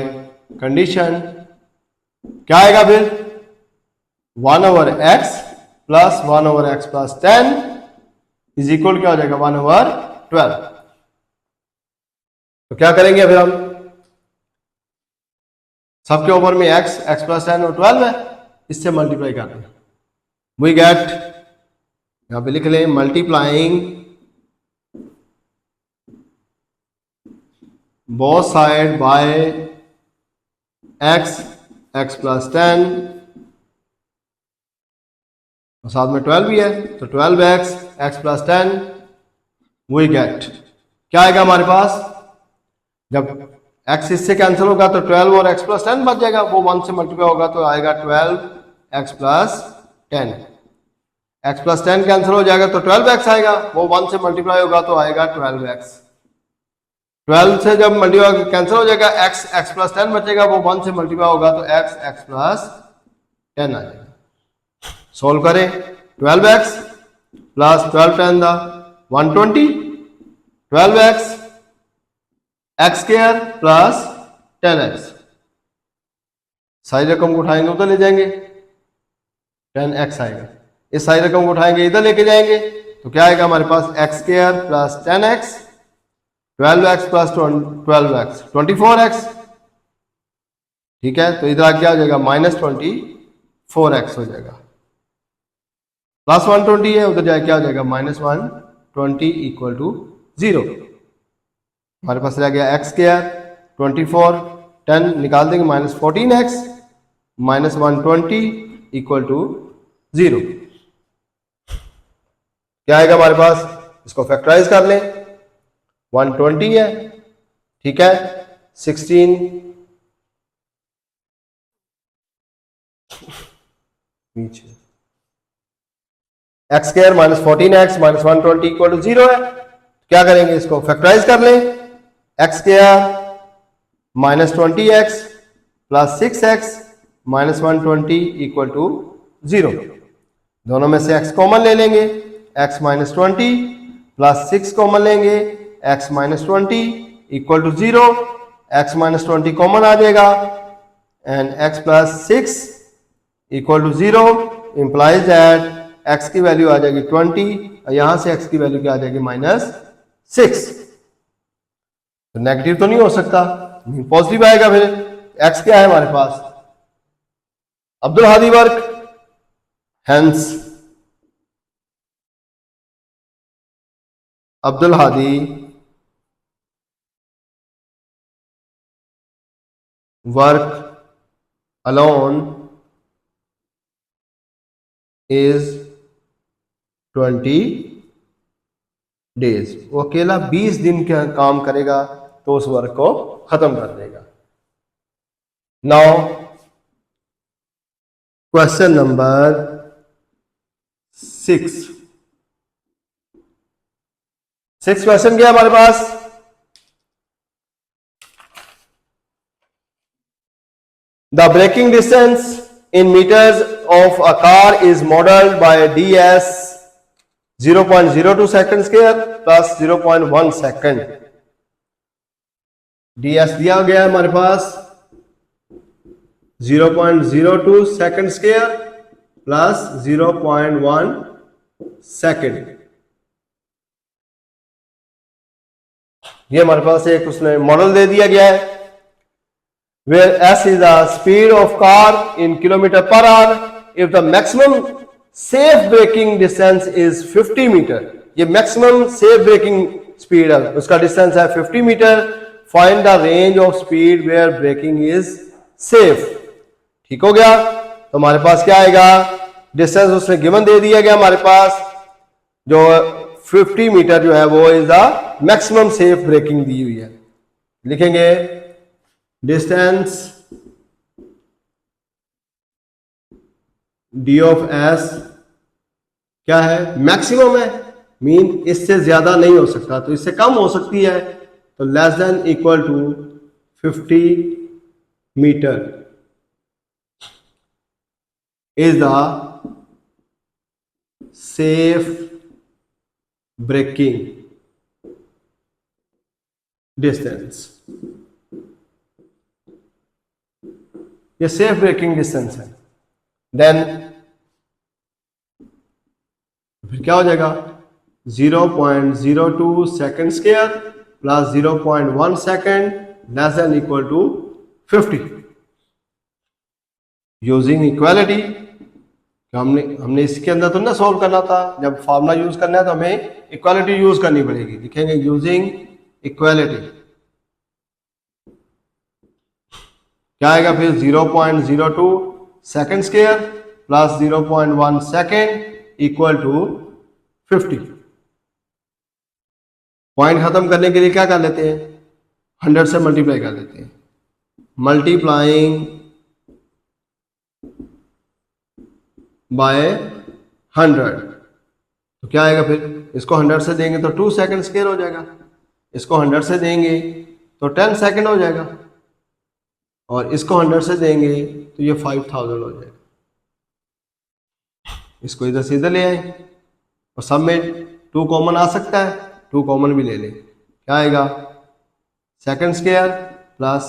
कंडीशन क्या आएगा फिर 1/x plus 1/x plus 10 is equal क्या हो जाएगा 1/12। तो क्या करेंगे फिर हम, सबके ऊपर में x प्लस 10 और 12 है, इससे मल्टीप्लाई करते हैं। वी गेट, यहां पे लिख लें multiplying both side by x plus 10 और साथ में 12 भी है, तो 12x x plus 10 we get क्या आएगा हमारे पास, जब x इससे कैंसिल होगा तो 12 और x प्लस 10 बच जाएगा, वो 1 से मल्टीप्लाई होगा तो आएगा 12x plus 10। x plus 10 cancel हो जाएगा तो 12x आएगा, वो 1 से मल्टीप्लाई होगा तो आएगा 12x। 12 से जब मल्टीप्लाई कैंसिल हो जाएगा x प्लस 10 बचेगा, वो 1 से मल्टीप्लाई होगा तो x प्लस 10 आ जाएगा। सोल्व करें, 12x प्लस 12 10 दा 120, 12x x square plus 10x, सारी रकम को उठाएंगे उधर ले जाएंगे, 10x आएगा, इस सारी रकम को उठाएंगे इधर लेके जाएंगे तो क्या आएगा हमारे पास, x square plus 10x, 12x plus 12x 24x, ठीक है, तो इधर क्या हो जाएगा माइनस 24x हो जाएगा, प्लस 120 है उधर जाए क्या हो जाएगा माइनस 120 इक्वल टू 0। हमारे पास रह गया x स्क्वायर 24 10 निकाल देंगे minus 14x minus 120 equal to 0। क्या आएगा हमारे पास, इसको फैक्टराइज कर लें, 120 है, ठीक है, 16 पीछे x square minus 14x minus 120 equal to 0 है, क्या करेंगे इसको फैक्टराइज कर लें, x square minus 20x plus 6x minus 120 equal to 0, दोनों में से x कॉमन ले लेंगे, x माइनस 20 प्लस 6 कॉमन लेंगे, x minus 20 equal to 0, x minus 20 common आ जाएगा and x plus 6 equal to 0 implies that x की वैल्यू आ जाएगी 20 और यहां से x की वैल्यू क्या आ जाएगी माइनस 6, तो नेगेटिव तो नहीं हो सकता, पॉजिटिव आएगा, फिर x क्या है हमारे पास, Abdul Hadi work, hence Abdul Hadi work alone is 20 days, वो अकेला 20 दिन का काम करेगा तो उस वर्क को खत्म कर देगा। नाउ क्वेश्चन नंबर 6 क्वेश्चन क्या है हमारे पास, the braking distance in metres of a car is modelled by ds 0.02 second square plus 0.1 second, ds दिया गया है हमारे पास 0.02 सेकंड स्क्वायर प्लस 0.1 सेकंड, ये हमारे पास एक उसने मॉडल दे दिया गया है, where s is the speed of car in kilometer per hour if the maximum safe braking distance is 50 metre, ये मैक्सिमम सेफ ब्रेकिंग स्पीड है, उसका डिस्टेंस है 50 metre, find the range of speed where braking is safe, ठीक हो गया, तो हमारे पास क्या आएगा, डिस्टेंस उसने गिवन दे दिया गया हमारे पास, जो 50 मीटर जो है वो is the maximum safe braking दी हुई है, लिखेंगे डिस्टेंस डी ऑफ एस क्या है, मैक्सिमम है, मीन इससे ज्यादा नहीं हो सकता, तो इससे कम हो सकती है, तो less than equal to 50 metre is the safe braking distance, ये सेफ ब्रेकिंग डिस्टेंस है, देन फिर क्या हो जाएगा 0.02 second square plus 0.1 second less than equal to 50, using equality, हमने इसके अंदर तो ना सॉल्व करना था, जब फॉर्मूला यूज करना है तो हमें इक्वालिटी यूज करनी पड़ेगी, लिखेंगे यूजिंग इक्वालिटी, क्या आएगा फिर 0.02 second square plus 0.1 second equal to 50। Point खत्म करने के लिए क्या कर लेते हैं, 100 से मल्टीप्लाई कर लेते हैं। मल्टीप्लाइंग बाय 100 तो क्या आएगा फिर, इसको 100 से देंगे तो 2 सेकेंड स्क्वायर हो जाएगा, इसको 100 से देंगे तो 10 सेकेंड हो जाएगा, और इसको 100 से देंगे तो ये 5000 हो जाएगा। इसको इधर से इधर ले आए और सब में 2 कॉमन आ सकता है, 2 कॉमन भी ले लें, क्या आएगा, second square plus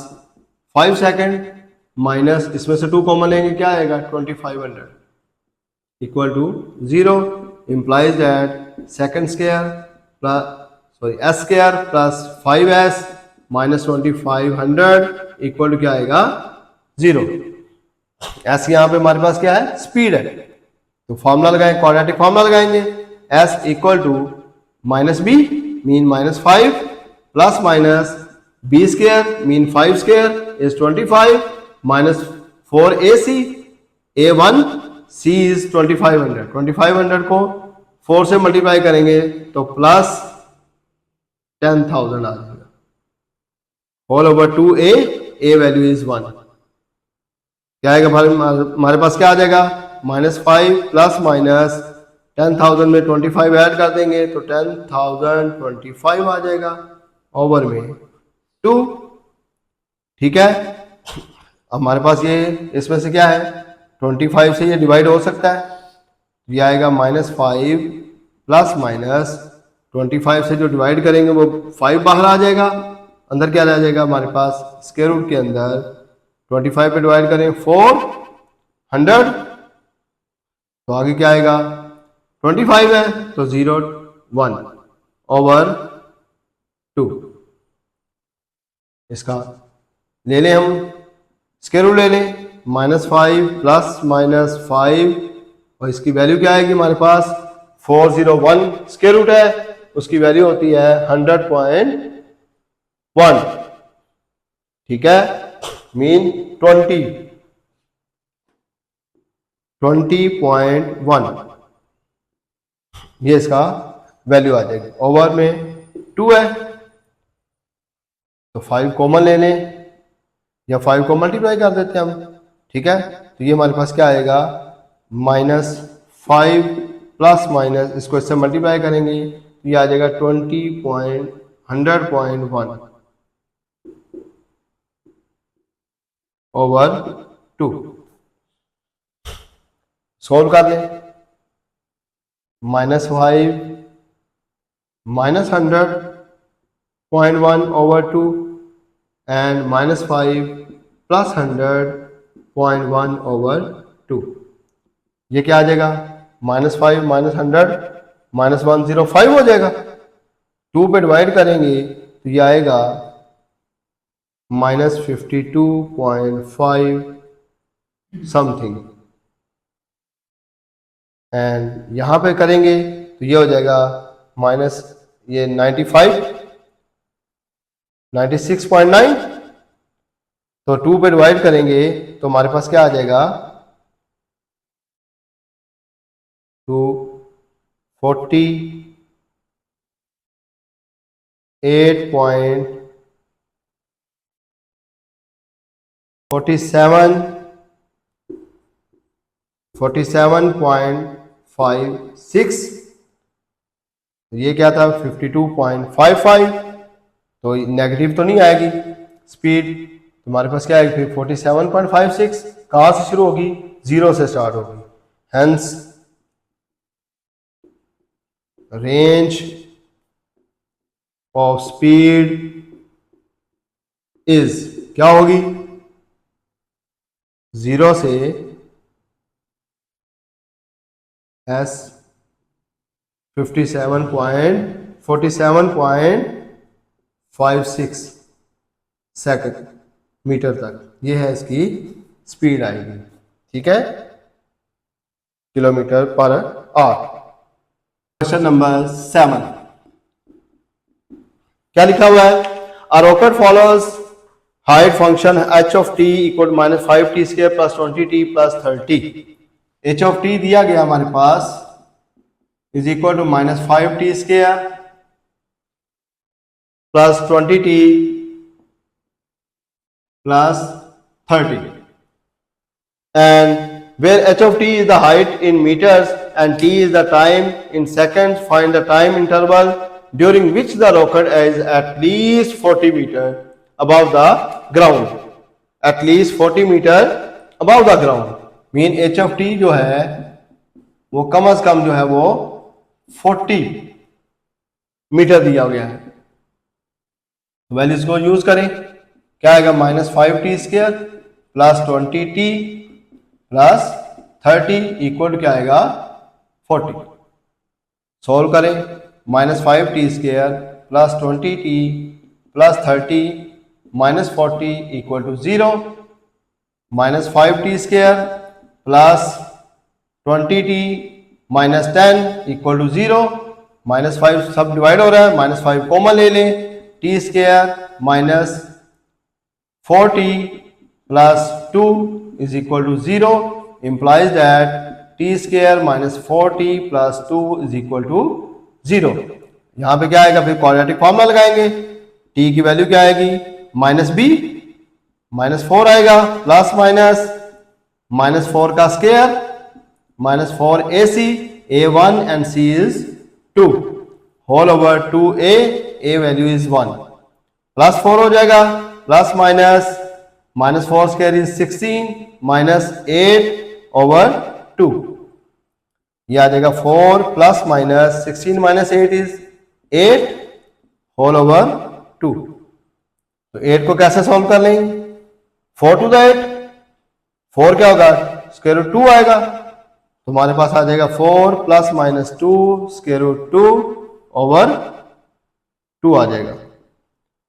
5 second minus इसमें से 2 कॉमन लेंगे, क्या आएगा 2500 equal to 0, implies that second square plus s square plus 5s minus 2500 equal to क्या आएगा 0। s यहाँ पे हमारे पास क्या है, स्पीड है, तो फॉर्मूला लगाएं, क्वाड्रेटिक फॉर्मूला लगाएंगे, s equal to minus b mean minus 5 plus minus b square mean 5 square is 25 minus 4ac a1 c इज 2500। 2500 को 4 से मल्टीप्लाई करेंगे तो प्लस 10,000 आ जाएगा, whole over 2a, a value is 1, क्या आएगा भाई हमारे पास, क्या आ जाएगा -5 प्लस माइनस 10,000 में 25 ऐड कर देंगे तो 10,025 आ जाएगा ओवर में 2। ठीक है, अब हमारे पास ये इसमें से क्या है, 25 से ये डिवाइड हो सकता है, ये आएगा -5 प्लस माइनस 25 से जो डिवाइड करेंगे वो 5 बाहर आ जाएगा, अंदर क्या रह जाएगा हमारे पास, स्क्वायर रूट के अंदर 25 पे डिवाइड करें 400 तो आगे क्या आएगा, 25 है तो 0 1 ओवर 2। इसका ले लें हम, स्क्वायर रूट ले लें, -5 प्लस माइनस 5 और इसकी वैल्यू क्या आएगी हमारे पास, 401 स्क्वायर रूट है, उसकी वैल्यू होती है 100.1। ठीक है, मीन 20.1 ये इसका वैल्यू आ जाएगी, ओवर में 2 है तो 5 कॉमन ले लें या 5 को मल्टीप्लाई कर देते हैं हम। ठीक है, तो ये हमारे पास क्या आएगा, -5 प्लस माइनस इसको इससे मल्टीप्लाई करेंगे तो ये आ जाएगा 100.1 ओवर 2। सोल्व कर लें, -5 -100.1 ओवर 2 एंड -5 प्लस 100.1 ओवर 2, ये क्या आ जाएगा, -5 -100 -105 हो जाएगा, 2 पे डिवाइड करेंगे तो ये आएगा -52.5 समथिंग, एंड यहां पे करेंगे तो ये हो जाएगा ये 96.9, तो 2 पे डिवाइड करेंगे तो हमारे पास क्या आ जाएगा, 47.56, ये क्या था 52.55, तो नेगेटिव तो नहीं आएगी स्पीड, तुम्हारे पास क्या आएगी फिर 47.56, कहां से शुरू होगी, 0 से स्टार्ट होगी, hence range of speed is क्या होगी, 0 से s 47.56 सेकंड मीटर तक, ये है इसकी स्पीड आएगी। ठीक है, kilometre per our. Question number 7 क्या लिखा हुआ है, a rocket follows height function h of t इक्वल -5t² + 20t + 30। H of t दिया गया हमारे पास is equal to -5t² plus 20t plus 30, and where h of t is the height in meters and t is the time in seconds, find the time interval during which the rocket is at least 40 meter above the ground, at least 40 meter above the ground. Mean h of t जो है वो कम अज कम जो है वो 40 metre दिया गया है। Values को यूज करें, क्या आएगा -5t² plus 20t plus 30 equal क्या आएगा 40। सॉल्व करें, -5t² plus 20t plus 30 -40 equal to 0, -5t² plus 20t minus 10 equal to 0, -5 सब डिवाइड हो रहा है, -5 कॉमन ले लें, t² minus 4t plus 2 is equal to 0 implies that t² minus 4t plus 2 is equal to 0। यहां पे क्या आएगा, फिर क्वाड्रेटिक फॉर्मूला लगाएंगे, t की वैल्यू क्या आएगी -b -4 आएगा प्लस -4 का square -4ac, a1 and c is 2 whole over 2a, a value is 1 plus 4 हो जाएगा plus -4 square is 16 minus 8 over 2, ये आ जाएगा 4 plus -16 minus 8 is 8 whole over 2। तो 8 को कैसे सॉल्व कर लेंगे, 4 to the 8, 4 क्या होगा स्क्वायर रूट 2 आएगा, तो हमारे पास आ जाएगा 4 प्लस -2 स्क्वायर रूट 2 ओवर 2 आ जाएगा।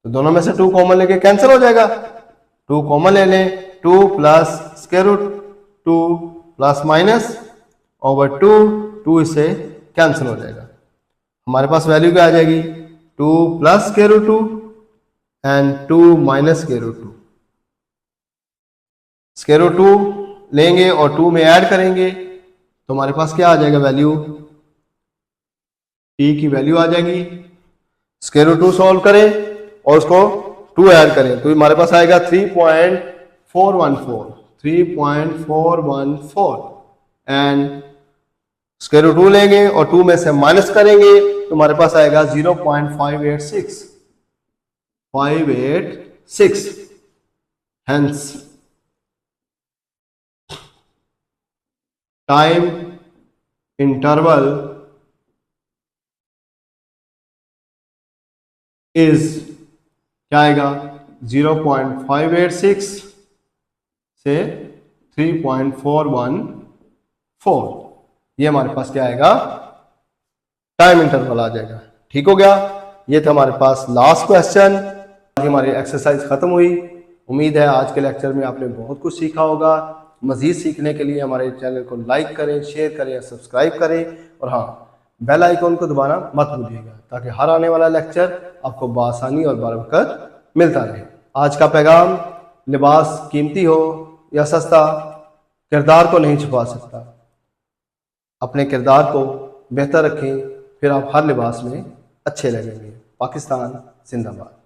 तो दोनों में से 2 कॉमन लेके कैंसिल हो जाएगा, 2 कॉमन ले लें, 2 plus square root 2 plus minus over 2 इससे कैंसिल हो जाएगा। हमारे पास वैल्यू क्या आ जाएगी 2 plus square root 2 and 2 minus square root 2। Square root 2 लेंगे और 2 में ऐड करेंगे तो हमारे पास क्या आ जाएगा वैल्यू, t की वैल्यू आ जाएगी। स्क्वायर रूट 2 सॉल्व करें और उसको 2 ऐड करें तो हमारे पास आएगा 3.414 एंड स्क्वायर रूट 2 लेंगे और 2 में से माइनस करेंगे तो हमारे पास आएगा 0.586। हेंस टाइम इंटरवल इज क्या आएगा 0.586 से 3.414, ये हमारे पास क्या आएगा टाइम इंटरवल आ जाएगा। ठीक हो गया, ये था हमारे पास लास्ट क्वेश्चन। हमारी एक्सरसाइज खत्म हुई। उम्मीद है आज के लेक्चर में आपने बहुत कुछ सीखा होगा। मजीद सीखने के लिए हमारे चैनल को लाइक करें, शेयर करें, सब्सक्राइब करें और हाँ बेल आइकॉन को दबाना मत भूलिएगा ताकि हर आने वाला लेक्चर आपको बआसानी और बरकत मिलता रहे। आज का पैगाम, लिबास कीमती हो या सस्ता, किरदार को नहीं छुपा सकता। अपने किरदार को बेहतर रखें, फिर आप हर लिबास में अच्छे लगेंगे। पाकिस्तान जिंदाबाद।